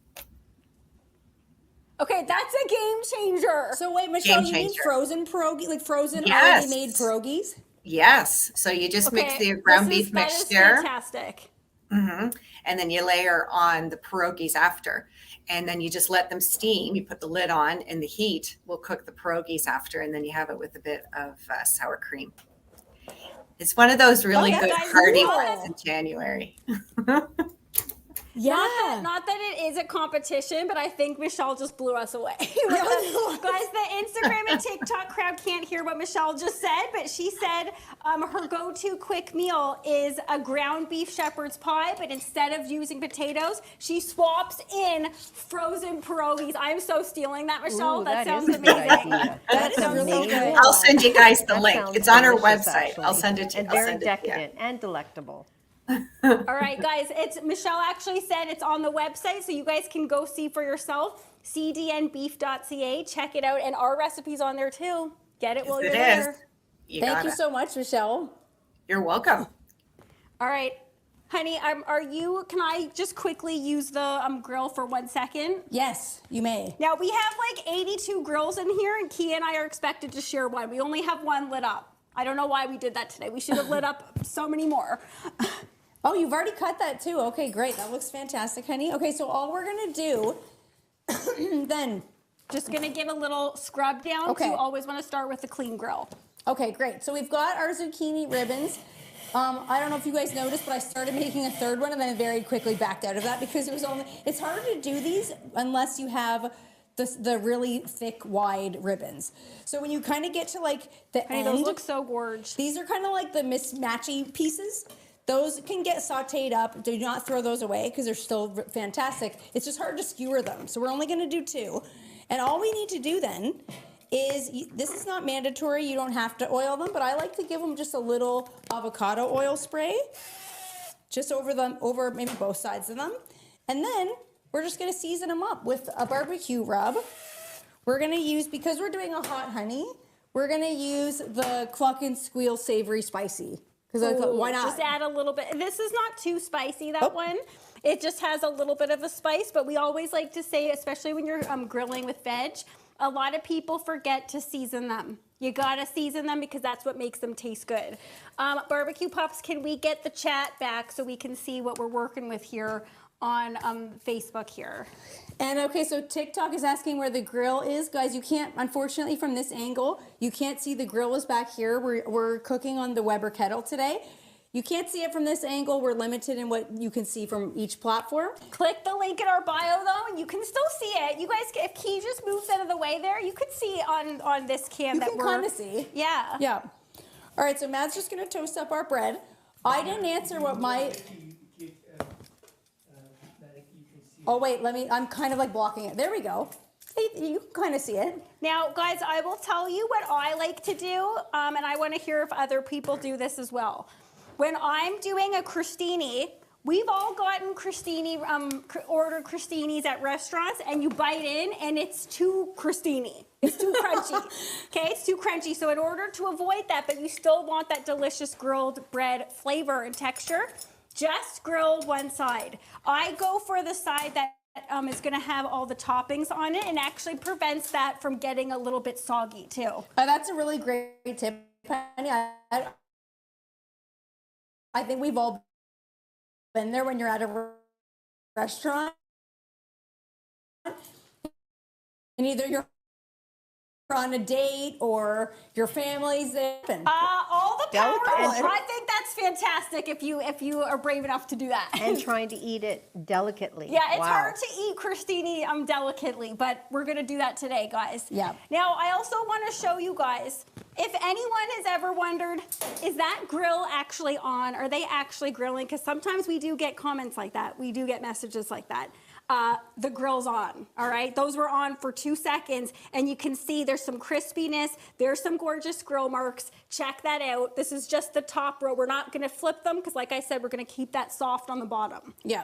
Okay, that's a game changer. So wait, Michelle, Game you mean changer. frozen pierogi, like frozen Yes. already made pierogies? Yes. So you just mix the ground beef that is mixture. fantastic. And then you layer on the pierogies after. And then you just let them steam. You put the lid on, and the heat will cook the pierogies after. And then you have it with a bit of sour cream. It's one of those really good guys, hearty cool. ones in January. Yeah. Not that it is a competition, but I think Michelle just blew us away. Guys, the Instagram and TikTok crowd can't hear what Michelle just said, but she said her go-to quick meal is a ground beef shepherd's pie, but instead of using potatoes, she swaps in frozen pierogies. I'm so stealing that, Michelle. Ooh, that that sounds is a good amazing. idea. That sounds really so good. cool. I'll send you guys the That link. sounds It's on our delicious, website. actually. I'll send it to you. And I'll very send it to you. decadent and delectable. All right, guys, it's Michelle actually said it's on the website, so you guys can go see for yourself, cdnbeef.ca. Check it out, and our recipe's on there too. Get it while you're It there. is. You Thank got you it. so much, Michelle. You're welcome. All right, honey, can I just quickly use the grill for 1 second? Yes, you may. Now, we have like 82 grills in here, and Kia and I are expected to share one. We only have one lit up. I don't know why we did that today. We should have lit up so many more. Oh, you've already cut that too. Okay, great. That looks fantastic, honey. Okay, so all we're gonna do then. Just gonna give a little scrub down. Okay. You always want to start with a clean grill. Okay, great. So we've got our zucchini ribbons. I don't know if you guys noticed, but I started making a third one and then very quickly backed out of that because it's harder to do these unless you have the really thick, wide ribbons. So when you kind of get to like the Honey, end, those look so gorgeous. these are kind of like the mismatchy pieces. Those can get sauteed up. Do not throw those away because they're still fantastic. It's just hard to skewer them. So we're only going to do 2. And all we need to do then is, this is not mandatory. You don't have to oil them, but I like to give them just a little avocado oil spray just over maybe both sides of them. And then we're just going to season them up with a barbecue rub. We're going to use, because we're doing a hot honey, we're going to use the Cluck and Squeal Savory Spicy. Because why not? Just add a little bit. This is not too spicy, that one. It just has a little bit of a spice, but we always like to say, especially when you're grilling with veg, a lot of people forget to season them. You gotta season them because that's what makes them taste good. Barbecue Pups, can we get the chat back so we can see what we're working with here on Facebook here? And okay, so TikTok is asking where the grill is. Guys, you can't, unfortunately from this angle, you can't see the grill is back here. We're cooking on the Weber kettle today. You can't see it from this angle. We're limited in what you can see from each platform. Click the link in our bio though, and you can still see it. You guys, if Key just moves out of the way there, you could see on this cam You that can we're kind of see. Yeah. Yeah. All right, so Matt's just gonna toast up our bread. I didn't answer what my, oh wait, I'm kind of like blocking it. There we go. Hey, you can kind of see it. Now, guys, I will tell you what I like to do, and I want to hear if other people do this as well. When I'm doing a crostini, we've all gotten crostini, ordered crostinis at restaurants, and you bite in, and it's too crostini. It's too crunchy. Okay, it's too crunchy. So in order to avoid that, but you still want that delicious grilled bread flavor and texture, just grill one side. I go for the side that is going to have all the toppings on it and actually prevents that from getting a little bit soggy too. That's a really great tip, Penny. I think we've all been there when you're at a restaurant and either you're on a date or your family's there. All the delicate. I think that's fantastic if you are brave enough to do that. And trying to eat it delicately. Yeah, it's Wow. hard to eat crostini delicately, but we're gonna do that today, guys. Yeah. Now, I also want to show you guys, if anyone has ever wondered, is that grill actually on? Are they actually grilling? Because sometimes we do get comments like that. We do get messages like that. The grill's on, all right? Those were on for 2 seconds, and you can see there's some crispiness. There's some gorgeous grill marks. Check that out. This is just the top row. We're not gonna flip them, because like I said, we're gonna keep that soft on the bottom. Yeah.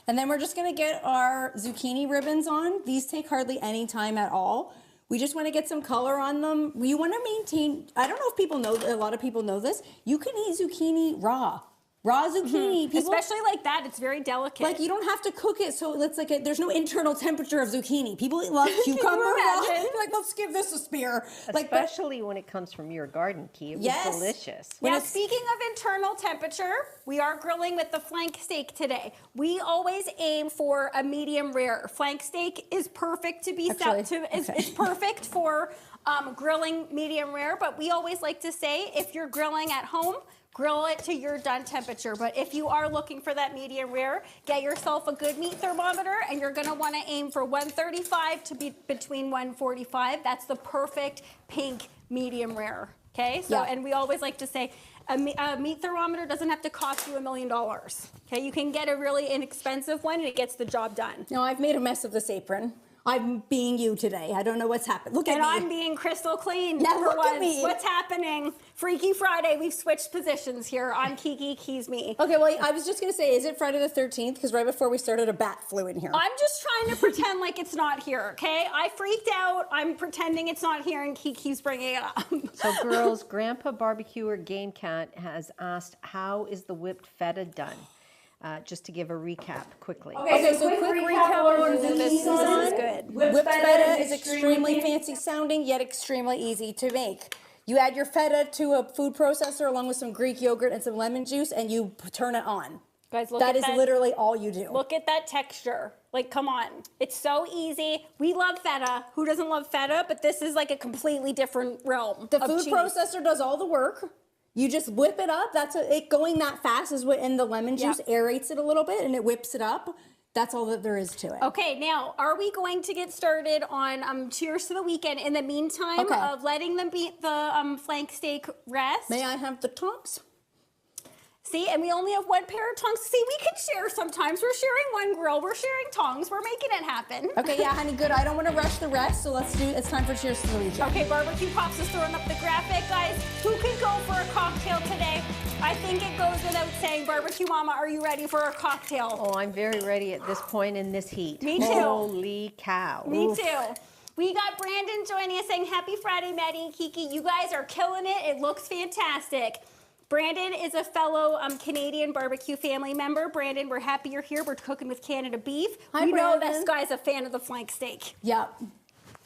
And then we're just gonna get our zucchini ribbons on. These take hardly any time at all. We just want to get some color on them. We want to maintain, I don't know if people know, a lot of people know this, you can eat zucchini raw. Raw zucchini. People, Especially like that, it's very delicate. like you don't have to cook it, so it's like there's no internal temperature of zucchini. People love cucumber raw. imagine? Like, let's give this a spear. Like, but- Especially when it comes from your garden, Key. It was Yes. delicious. when Now, it's- speaking of internal temperature, we are grilling with the flank steak today. We always aim for a medium rare. Flank steak is perfect to be Actually, it's perfect for grilling medium rare, but we always like to say if you're grilling at home, grill it to your done temperature. But if you are looking for that medium rare, get yourself a good meat thermometer, and you're gonna wanna aim for 135 to be between 145. That's the perfect pink medium rare, okay? So, Yeah. and we always like to say, a meat thermometer doesn't have to cost you $1 million, okay? You can get a really inexpensive one, and it gets the job done. No, I've made a mess of this apron. I'm being you today. I don't know what's happened. Look at And me. I'm being crystal clean Yeah, for look at once. me. What's happening? Freaky Friday, we've switched positions here. I'm Kiki, Key's me. Okay, well, I was just gonna say, is it Friday the 13th? Because right before we started, a bat flew in here. I'm just trying to pretend like it's not here, okay? I freaked out. I'm pretending it's not here, and Kiki's bringing it up. So, girls, Grandpa Barbecuer Game Cat has asked, how is the whipped feta done? Just to give a recap quickly. Okay, so quick recap of what This is good. Whipped feta is extremely fancy sounding, yet extremely easy to make. You add your feta to a food processor along with some Greek yogurt and some lemon juice, and you turn it on. Guys, look That at is that. literally all you do. Look at that texture. Like, come on. It's so easy. We love feta. Who doesn't love feta? But this is like a completely different realm. The of food cheese. processor does all the work. You just whip it up. That's it going that fast is what, and the lemon juice aerates it a little bit and it whips it up. That's all that there is to it. Okay, now, are we going to get started on Cheers to the Weekend in the meantime Okay. of letting them beat the flank steak rest? May I have the tongs? See, and we only have one pair of tongs. See, we can share sometimes. We're sharing one grill. We're sharing tongs. We're making it happen. Okay, yeah, honey, good. I don't want to rush the rest, so it's time for Cheers to the Weekend. Okay, Barbecue Pops is throwing up the graphic, guys. Who could go for a cocktail today? I think it goes without saying. Barbecue Mama, are you ready for a cocktail? Oh, I'm very ready at this point in this heat. Me too. Holy cow. Me Oof. too. We got Brandon joining us saying, Happy Friday, Maddie and Kiki. You guys are killing it. It looks fantastic. Brandon is a fellow Canadian barbecue family member. Brandon, we're happy you're here. We're cooking with Canada beef. Hi, we know Brandon. this guy's a fan of the flank steak. Yep.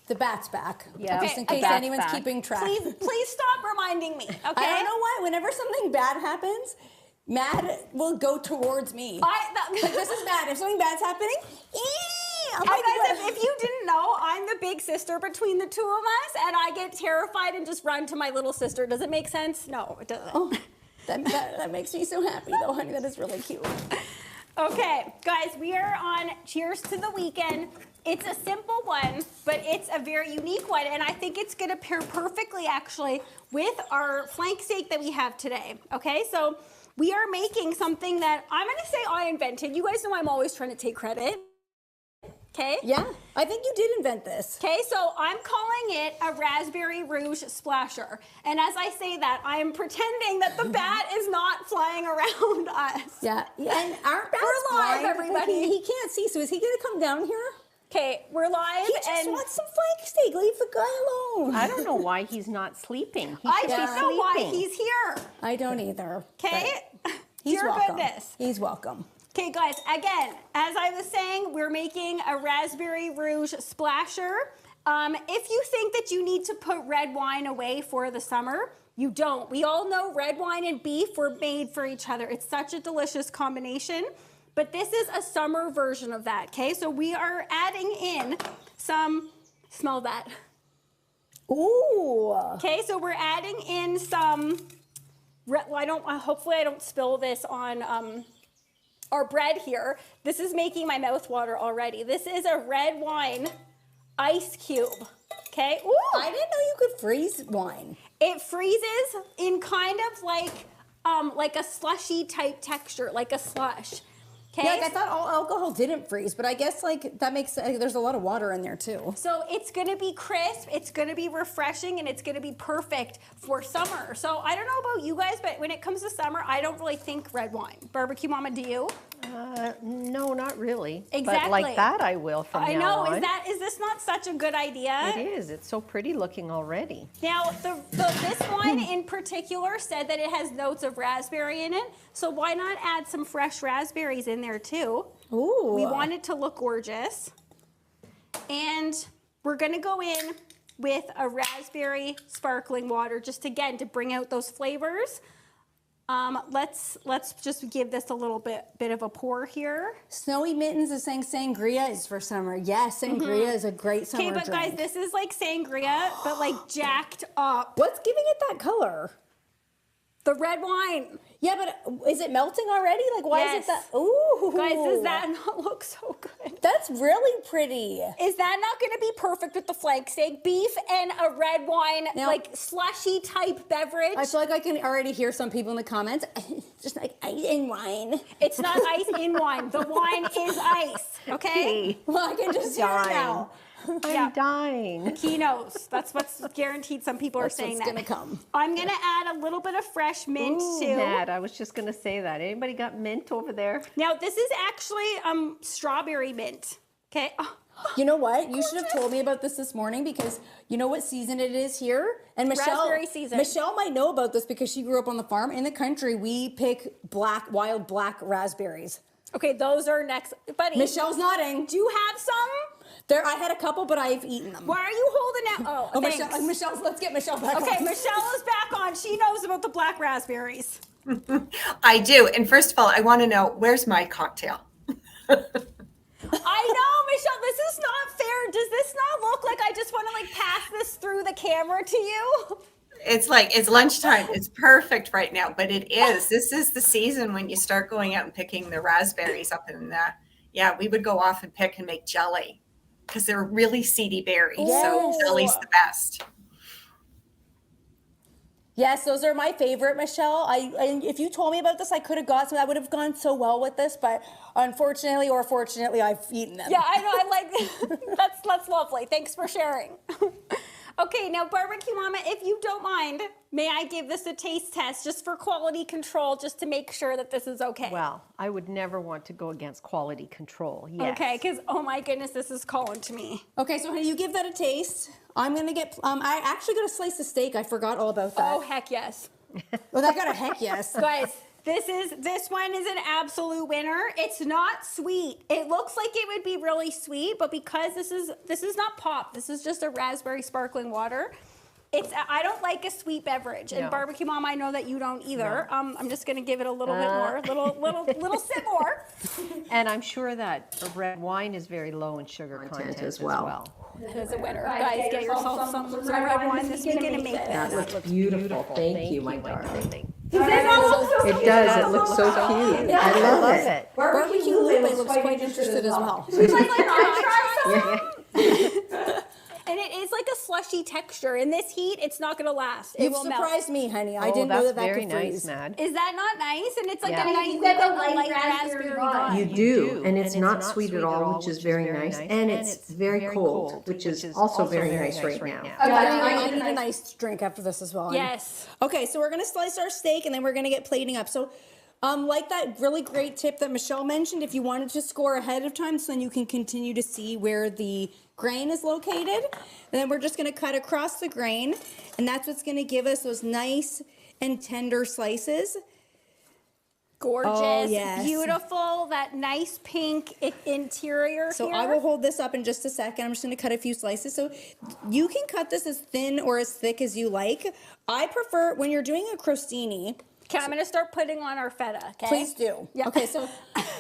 The bat's back. Yeah. Just in Okay, case bat's anyone's back. keeping track. Please stop reminding me, okay? I don't know why. Whenever something bad happens, Mad will go towards me. Like, this is bad. If something bad's happening, I'm like, guys, what? if you didn't know, I'm the big sister between the two of us, and I get terrified and just run to my little sister. Does it make sense? No, it doesn't. Oh, that makes me so happy, though, honey. That is really cute. Okay, guys, we are on Cheers to the Weekend. It's a simple one, but it's a very unique one, and I think it's gonna pair perfectly, actually, with our flank steak that we have today, okay? So we are making something that I'm gonna say I invented. You guys know I'm always trying to take credit, okay? Yeah, I think you did invent this. Okay, so I'm calling it a Raspberry Rouge Splasher. And as I say that, I am pretending that the bat is not flying around us. Yeah, and our bat's We're live, blind. everybody. He can't see, so is he gonna come down here? Okay, we're live. He just wants some flank steak. Leave the guy alone. I don't know why he's not sleeping. He I should don't be know why sleeping. he's here. I don't either. Okay? He's Your welcome. goodness. He's welcome. Okay, guys, again, as I was saying, we're making a Raspberry Rouge Splasher. If you think that you need to put red wine away for the summer, you don't. We all know red wine and beef were made for each other. It's such a delicious combination. But this is a summer version of that, okay? So we are adding in some, smell that. Ooh. Okay, so we're adding in some I don't, hopefully I don't spill this on our bread here. This is making my mouth water already. This is a red wine ice cube. Okay. Ooh. I didn't know you could freeze wine. It freezes in kind of like a slushy type texture, like a slush. Okay. Yeah, like I thought all alcohol didn't freeze, but I guess like that makes there's a lot of water in there too. So it's gonna be crisp, it's gonna be refreshing, and it's gonna be perfect for summer. So I don't know about you guys, but when it comes to summer, I don't really think red wine. Barbecue Mama, do you? No, not really. Exactly. But like that I will from I now know. on. Is this not such a good idea? It is. It's so pretty looking already. Now, this wine in particular said that it has notes of raspberry in it. So why not add some fresh raspberries in there too? Ooh. We want it to look gorgeous. And we're gonna go in with a raspberry sparkling water, just again to bring out those flavors. Let's just give this a little bit of a pour here. Snowy Mittens is saying sangria is for summer. Yes, sangria is a great summer Okay, but drink. guys, this is like sangria, but like jacked up. What's giving it that color? The red wine. Yeah, but is it melting already? Like, why is Yes. it that? Ooh. Guys, does that not look so good? That's really pretty. Is that not going to be perfect with the flank steak? Beef and a red wine, Now- like slushy type beverage. I feel like I can already hear some people in the comments, just like ice and wine. It's not ice in wine. The wine is ice, okay? Well, I can just hear it now. I'm dying. He knows. That's what's guaranteed. Some people are That's saying what's that. gonna come. I'm going to add a little bit of fresh mint Ooh, too. Matt, I was just going to say that. Anybody got mint over there? Now, this is actually strawberry mint, okay? Oh, You know what? You should have told me about this morning because you know what season it is here? And Michelle, Raspberry season. Michelle might know about this because she grew up on the farm. In the country, we pick wild black raspberries. okay, those are next. Buddy, Michelle's nodding. do you have some? There, I had a couple, but I've eaten them. Why are you holding out? Oh, thanks. Michelle's. Let's get Michelle back. Okay, on. Michelle is back on. She knows about the black raspberries. I do. And first of all, I want to know, where's my cocktail? I know, Michelle, this is not fair. Does this not look like I just want to like pass this through the camera to you? It's lunchtime. It's perfect right now, but it is. This is the season when you start going out and picking the raspberries up in the, yeah, we would go off and pick and make jelly because they're really seedy berries. Yes. So jelly's the best. Yes, those are my favorite, Michelle. And if you told me about this, I could have got some. I would have gone so well with this, but unfortunately or fortunately, I've eaten them. Yeah, I know. I'm like, that's lovely. Thanks for sharing. Okay, now Barbecue Mama, if you don't mind, may I give this a taste test just for quality control, just to make sure that this is okay? Well, I would never want to go against quality control. Yes. Okay, because oh my goodness, this is calling to me. Okay, so honey, you give that a taste. I'm gonna get. I actually got a slice of steak. I forgot all about that. Oh heck yes. Well, that got a heck yes. Guys, this one is an absolute winner. It's not sweet. It looks like it would be really sweet, but because this is not pop, this is just a raspberry sparkling water. I don't like a sweet beverage, and No. Barbecue Mom, I know that you don't either. I'm just gonna give it a little bit more, little sip more. And I'm sure that red wine is very low in sugar content as well. That is a winner, guys. Get yourself some red wine this weekend and make this. That looks beautiful. Thank you, my darling. It does. It looks so cute. I love it. Barbecue Lupe looks quite interested as well. And it is like a slushy texture. In this heat, it's not gonna last. It You've will melt. surprised me, honey. I Oh, didn't know that's that very could nice, freeze. Mad. Is that not nice? And it's like Yeah. a nice, light raspberry vibe. You do, and it's not sweet at all, which is very nice, and it's very cold, which is also very nice right now. I need a nice drink after this as well. Yes. Okay, so we're gonna slice our steak and then we're gonna get plating up. So, like that really great tip that Michelle mentioned, if you wanted to score ahead of time, so then you can continue to see where the grain is located. And then we're just gonna cut across the grain, and that's what's gonna give us those nice and tender slices. Gorgeous, Oh, yes. beautiful, that nice pink interior So here. I will hold this up in just a second. I'm just gonna cut a few slices. So you can cut this as thin or as thick as you like. I prefer, when you're doing a crostini, Okay, I'm gonna start putting on our feta, okay? please do. Yeah. Okay, so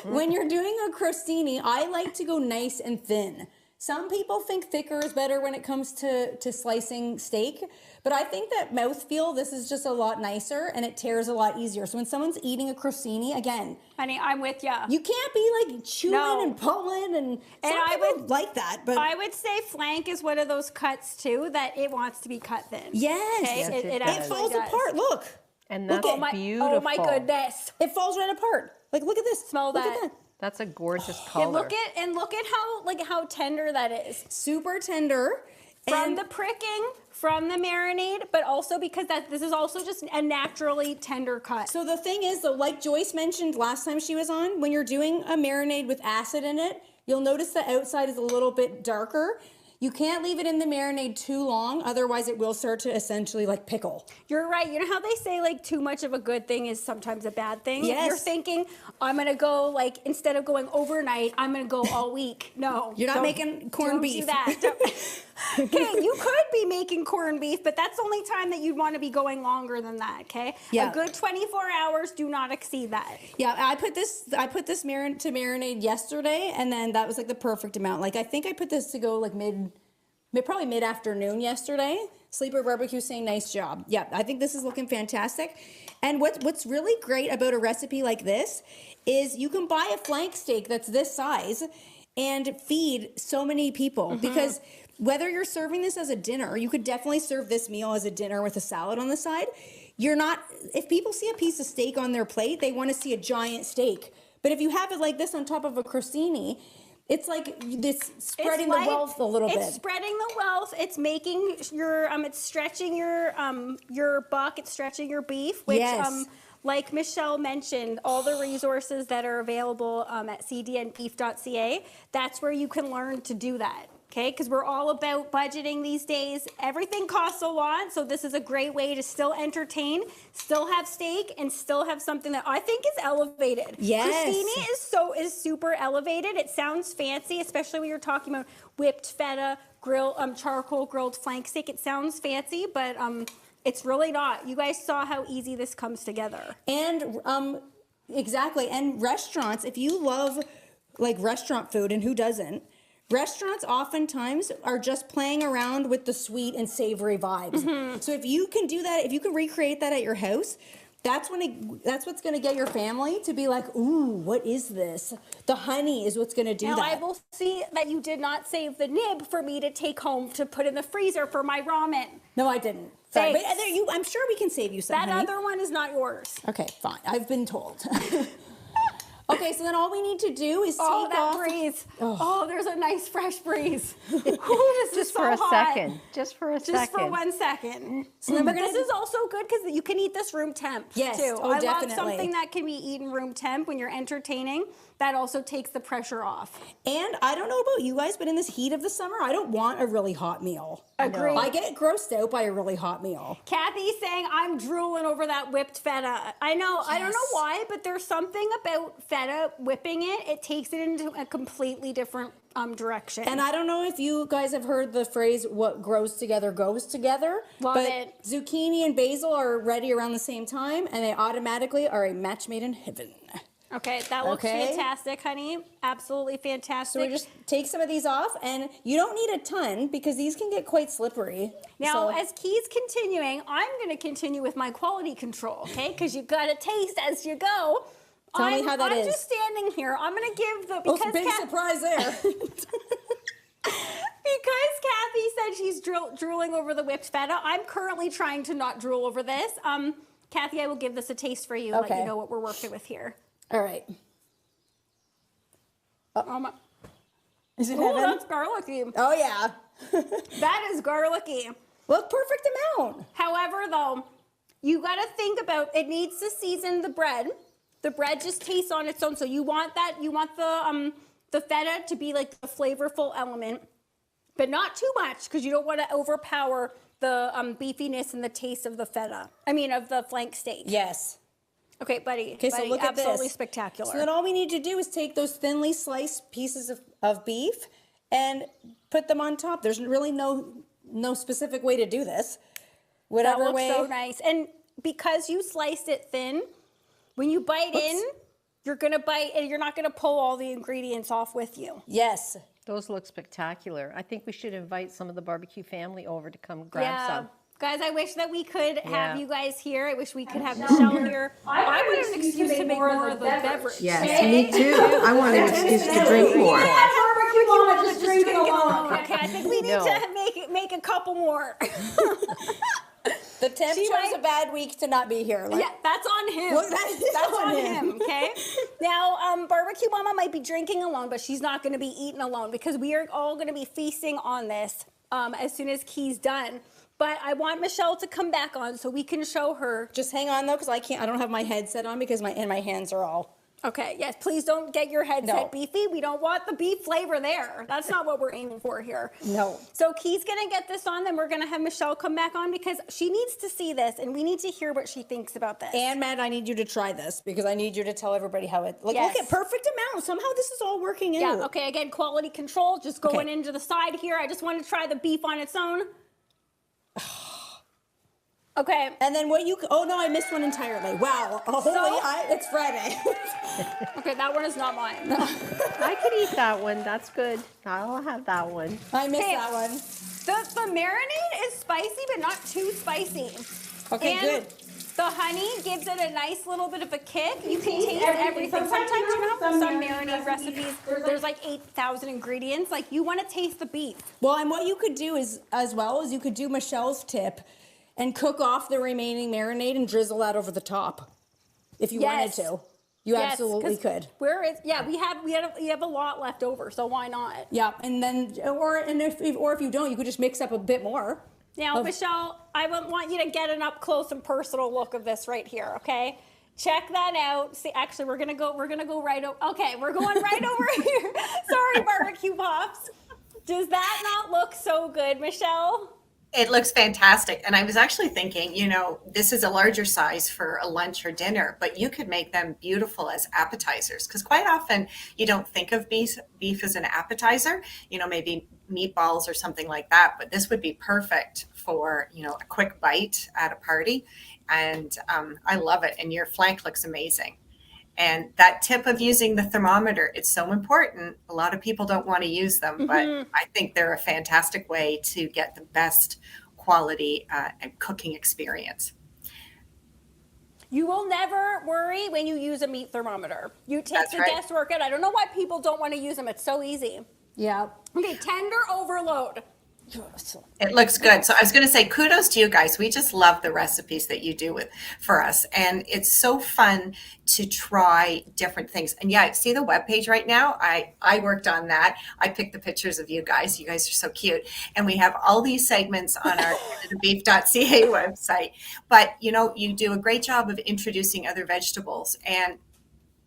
when you're doing a crostini, I like to go nice and thin. Some people think thicker is better when it comes to slicing steak, but I think that mouthfeel, this is just a lot nicer and it tears a lot easier. So when someone's eating a crostini, again, Honey, I'm with ya. you can't be like chewing and pulling and some people like that. But I would say flank is one of those cuts too that it wants to be cut thin. yes, Okay? Yes, it it does. falls does. apart. Look, And that's Look at- beautiful. Oh my goodness. it falls right apart. Like look at this. Smell Look that. at that. That's a gorgeous Yeah, color. look at how tender that is. Super tender. From And the pricking, from the marinade, but also because this is also just a naturally tender cut. so the thing is, though, like Joyce mentioned last time she was on, when you're doing a marinade with acid in it, you'll notice the outside is a little bit darker. You can't leave it in the marinade too long, otherwise it will start to essentially like pickle. You're right. You know how they say like too much of a good thing is sometimes a bad thing? Yes. You're thinking, I'm going to go like, instead of going overnight, I'm going to go all week. No. You're not don't- making corned don't beef. Do that. Okay, you could be making corned beef, but that's the only time that you'd want to be going longer than that, okay? Yeah. A good 24 hours, do not exceed that. Yeah, I put this to marinade yesterday, and then that was like the perfect amount. Like I think I put this to go like probably mid-afternoon yesterday. Sleeper Barbecue saying nice job. Yeah, I think this is looking fantastic. And what's really great about a recipe like this is you can buy a flank steak that's this size and feed so many people because whether you're serving this as a dinner, you could definitely serve this meal as a dinner with a salad on the side. If people see a piece of steak on their plate, they want to see a giant steak. But if you have it like this on top of a crostini, it's like this spreading the wealth a little bit. It's spreading the wealth. It's making it's stretching your buck. It's stretching your beef. Which, Yes. like Michelle mentioned, all the resources that are available at cdnbeef.ca. That's where you can learn to do that. Okay, because we're all about budgeting these days. Everything costs a lot, so this is a great way to still entertain, still have steak, and still have something that I think is elevated. Yes. Crostini is super elevated. It sounds fancy, especially when you're talking about whipped feta, charcoal grilled flank steak. It sounds fancy, but it's really not. You guys saw how easy this comes together. And exactly. And restaurants, if you love like restaurant food, and who doesn't? Restaurants oftentimes are just playing around with the sweet and savory vibes. So if you can do that, if you can recreate that at your house, that's what's going to get your family to be like, ooh, what is this? The honey is what's going to do Now that. I will see that you did not save the nib for me to take home to put in the freezer for my ramen. No, I didn't. Sorry. But Thanks. I'm sure we can save you some. That honey. other one is not yours. Okay, fine. I've been told. Okay, so then all we need to do is take Oh, that off. breeze. Oh, there's a nice fresh breeze. Ooh, this is Just so for a hot. second. Just for a second. Just for 1 second. So then we're This gonna is also good because you can eat this room temp Yes. too. Oh, I definitely. love something that can be eaten room temp when you're entertaining. That also takes the pressure off. And I don't know about you guys, but in this heat of the summer, I don't want a really hot meal. Agreed. I get grossed out by a really hot meal. Kathy's saying I'm drooling over that whipped feta. I know. I don't know Yes. why, but there's something about feta whipping it. It takes it into a completely different direction. And I don't know if you guys have heard the phrase, what grows together goes together. Love but it. Zucchini and basil are ready around the same time, and they automatically are a match made in heaven. Okay, that looks Okay. fantastic, honey. Absolutely fantastic. So we just take some of these off, and you don't need a ton because these can get quite slippery. Now, So- as Key's continuing, I'm going to continue with my quality control, okay? Because you got to taste as you go. Tell me how that I'm is. just standing here. I'm going to give the Oh, big surprise there. Because Kathy said she's drooling over the whipped feta, I'm currently trying to not drool over this. Kathy, I will give this a taste for you and let Okay. you know what we're working with here. All right. Oh, my. Is it Ooh, heaven? that's garlicky. Oh, yeah. That is garlicky. Well, perfect amount. However, though, you got to think about it needs to season the bread. The bread just tastes on its own. So you want that. You want the feta to be like the flavorful element, but not too much because you don't want to overpower the beefiness and the taste of the feta. I mean, of the flank steak. Yes. Okay, buddy. Okay, so buddy, look at this. absolutely spectacular. So then all we need to do is take those thinly sliced pieces of beef and put them on top. There's really no specific way to do this. that Whatever looks way. so nice. And because you sliced it thin, when you bite in, you're gonna bite and you're not gonna pull all the ingredients off with you. Yes. Those look spectacular. I think we should invite some of the barbecue family over to come grab some. Guys, I wish that we could have Yeah. you guys here. I wish we could have Michelle here. I want an excuse to make more of the beverage. Yes, me too. I want an excuse to drink more. Barbecue mama just drinking alone. Okay, I think we need to make a couple more. The temp chose a bad week to not be here. Yeah, that's on him. Well, that's on him. Okay. Now, barbecue mama might be drinking alone, but she's not going to be eating alone because we are all going to be feasting on this as soon as Key's done. But I want Michelle to come back on so we can show her. Just hang on though, because I don't have my headset on because my hands are all. Okay, yes, please don't get your headset beefy. We don't want the beef flavor there. That's not what we're aiming for here. No. So Key's gonna get this on, then we're gonna have Michelle come back on because she needs to see this and we need to hear what she thinks about this. And Matt, I need you to try this because I need you to tell everybody how it, look at perfect amount. Somehow this is all working out. Yeah, okay, again, quality control, just going into the side here. I just want to try the beef on its own. Okay. And then I missed one entirely. Wow. It's Friday. Okay, that one is not mine. I could eat that one. That's good. I'll have that one. I missed that one. The marinade is spicy, but not too spicy. Okay, good. The honey gives it a nice little bit of a kick. You can taste everything. Sometimes you know some marinade recipes, there's like 8,000 ingredients. Like you want to taste the beef. Well, and what you could do is, as well as you could do Michelle's tip and cook off the remaining marinade and drizzle that over the top. If you wanted to. You absolutely could. We have a lot left over, so why not? Yeah, and then if you don't, you could just mix up a bit more. Now, Michelle, I want you to get an up close and personal look of this right here, okay? Check that out. See, actually, we're gonna go right over. Okay, we're going right over here. Sorry, barbecue pops. Does that not look so good, Michelle? It looks fantastic. And I was actually thinking, this is a larger size for a lunch or dinner, but you could make them beautiful as appetizers. Because quite often you don't think of beef as an appetizer, maybe meatballs or something like that. But this would be perfect for, a quick bite at a party. And I love it. And your flank looks amazing. And that tip of using the thermometer, it's so important. A lot of people don't want to use them, but I think they're a fantastic way to get the best quality and cooking experience. You will never worry when you use a meat thermometer. You take the guesswork out. I don't know why people don't want to use them. It's so easy. Yeah. Okay, tender overload. It looks good. So I was going to say kudos to you guys. We just love the recipes that you do for us. And it's so fun to try different things. And yeah, see the webpage right now? I worked on that. I picked the pictures of you guys. You guys are so cute. And we have all these segments on our canadabeef.ca website. But, you do a great job of introducing other vegetables. And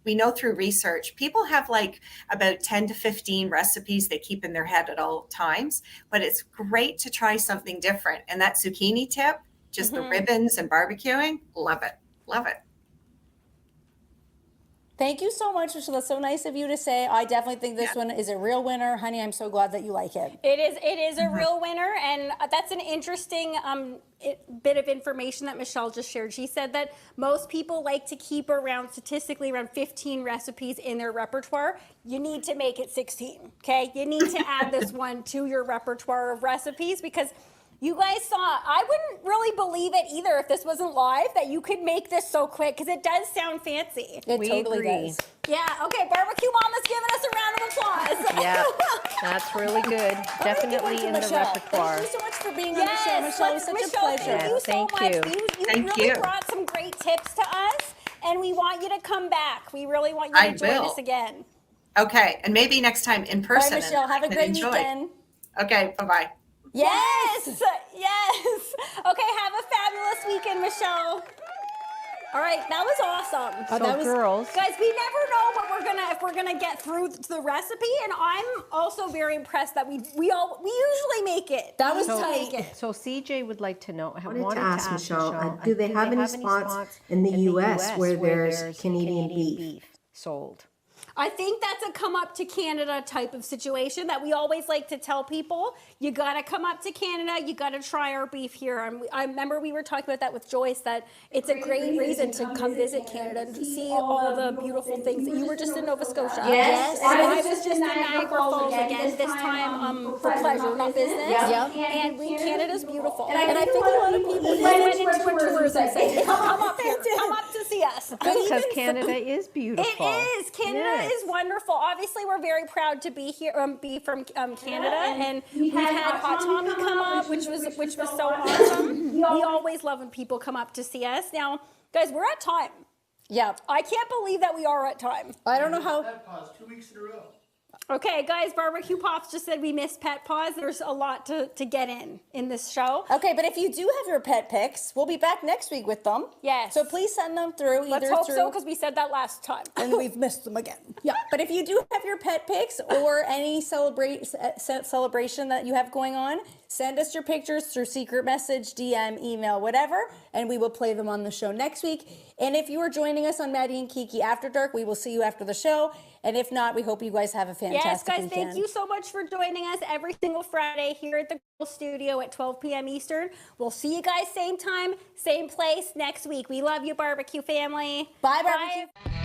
we know through research, people have like about 10 to 15 recipes they keep in their head at all times, but it's great to try something different. And that zucchini tip, just the ribbons and barbecuing, love it. Love it. Thank you so much, Michelle. That's so nice of you to say. I definitely think this one is a real winner. Honey, I'm so glad that you like it. It is a real winner, and that's an interesting bit of information that Michelle just shared. She said that most people like to keep statistically around 15 recipes in their repertoire. You need to make it 16, okay? You need to add this one to your repertoire of recipes because you guys saw, I wouldn't really believe it either if this wasn't live, that you could make this so quick, because it does sound fancy. It totally does. Yeah, okay, Barbecue Mama's giving us a round of applause. Yeah, that's really good. Definitely in the repertoire. Thank you so much for being on the show, Michelle. It was such a pleasure. Thank you so much. You really brought some great tips to us, and we want you to come back. We really want you to join us again. Okay, and maybe next time in person. Bye, Michelle. Have a great weekend. Okay, bye-bye. Yes. Okay, have a fabulous weekend, Michelle. All right, that was awesome. So girls, guys, we never know if we're gonna get through the recipe, and I'm also very impressed that we usually make it. That was tight. So CJ would like to know. I wanted to ask Michelle, do they have any spots in the U.S. where there's Canadian beef sold? I think that's a come up to Canada type of situation that we always like to tell people. You got to come up to Canada. You got to try our beef here. And I remember we were talking about that with Joyce, that it's a great reason to come visit Canada and to see all the beautiful things. That you were just in Nova Scotia. Yes. And I was just in Niagara Falls again, this time for pleasure, not business. Yep. And Canada's beautiful. And I think a lot of people just went into a tourism and said, come up here, come up to see us. Because Canada is beautiful. It is. Canada is wonderful. Obviously, we're very proud to be here, be from Canada, and we've had Hot Tommy come up, which was so awesome. We always love when people come up to see us. Now, guys, we're at time. Yeah. I can't believe that we are at time. I don't know how. Pause 2 weeks in a row. Okay, guys, Barbecue Pops just said we missed Pet Paws. There's a lot to get in this show. Okay, but if you do have your pet pics, we'll be back next week with them. Yes. So please send them through. Let's hope so, because we said that last time. And we've missed them again. Yeah. But if you do have your pet pics or any celebration that you have going on, send us your pictures through secret message, DM, email, whatever, and we will play them on the show next week. And if you are joining us on Maddie and Kiki After Dark, we will see you after the show. And if not, we hope you guys have a fantastic weekend. Yes, guys, thank you so much for joining us every single Friday here at the studio at 12 p.m. Eastern. We'll see you guys same time, same place next week. We love you, Barbecue family. Bye, Barbecue. Bye.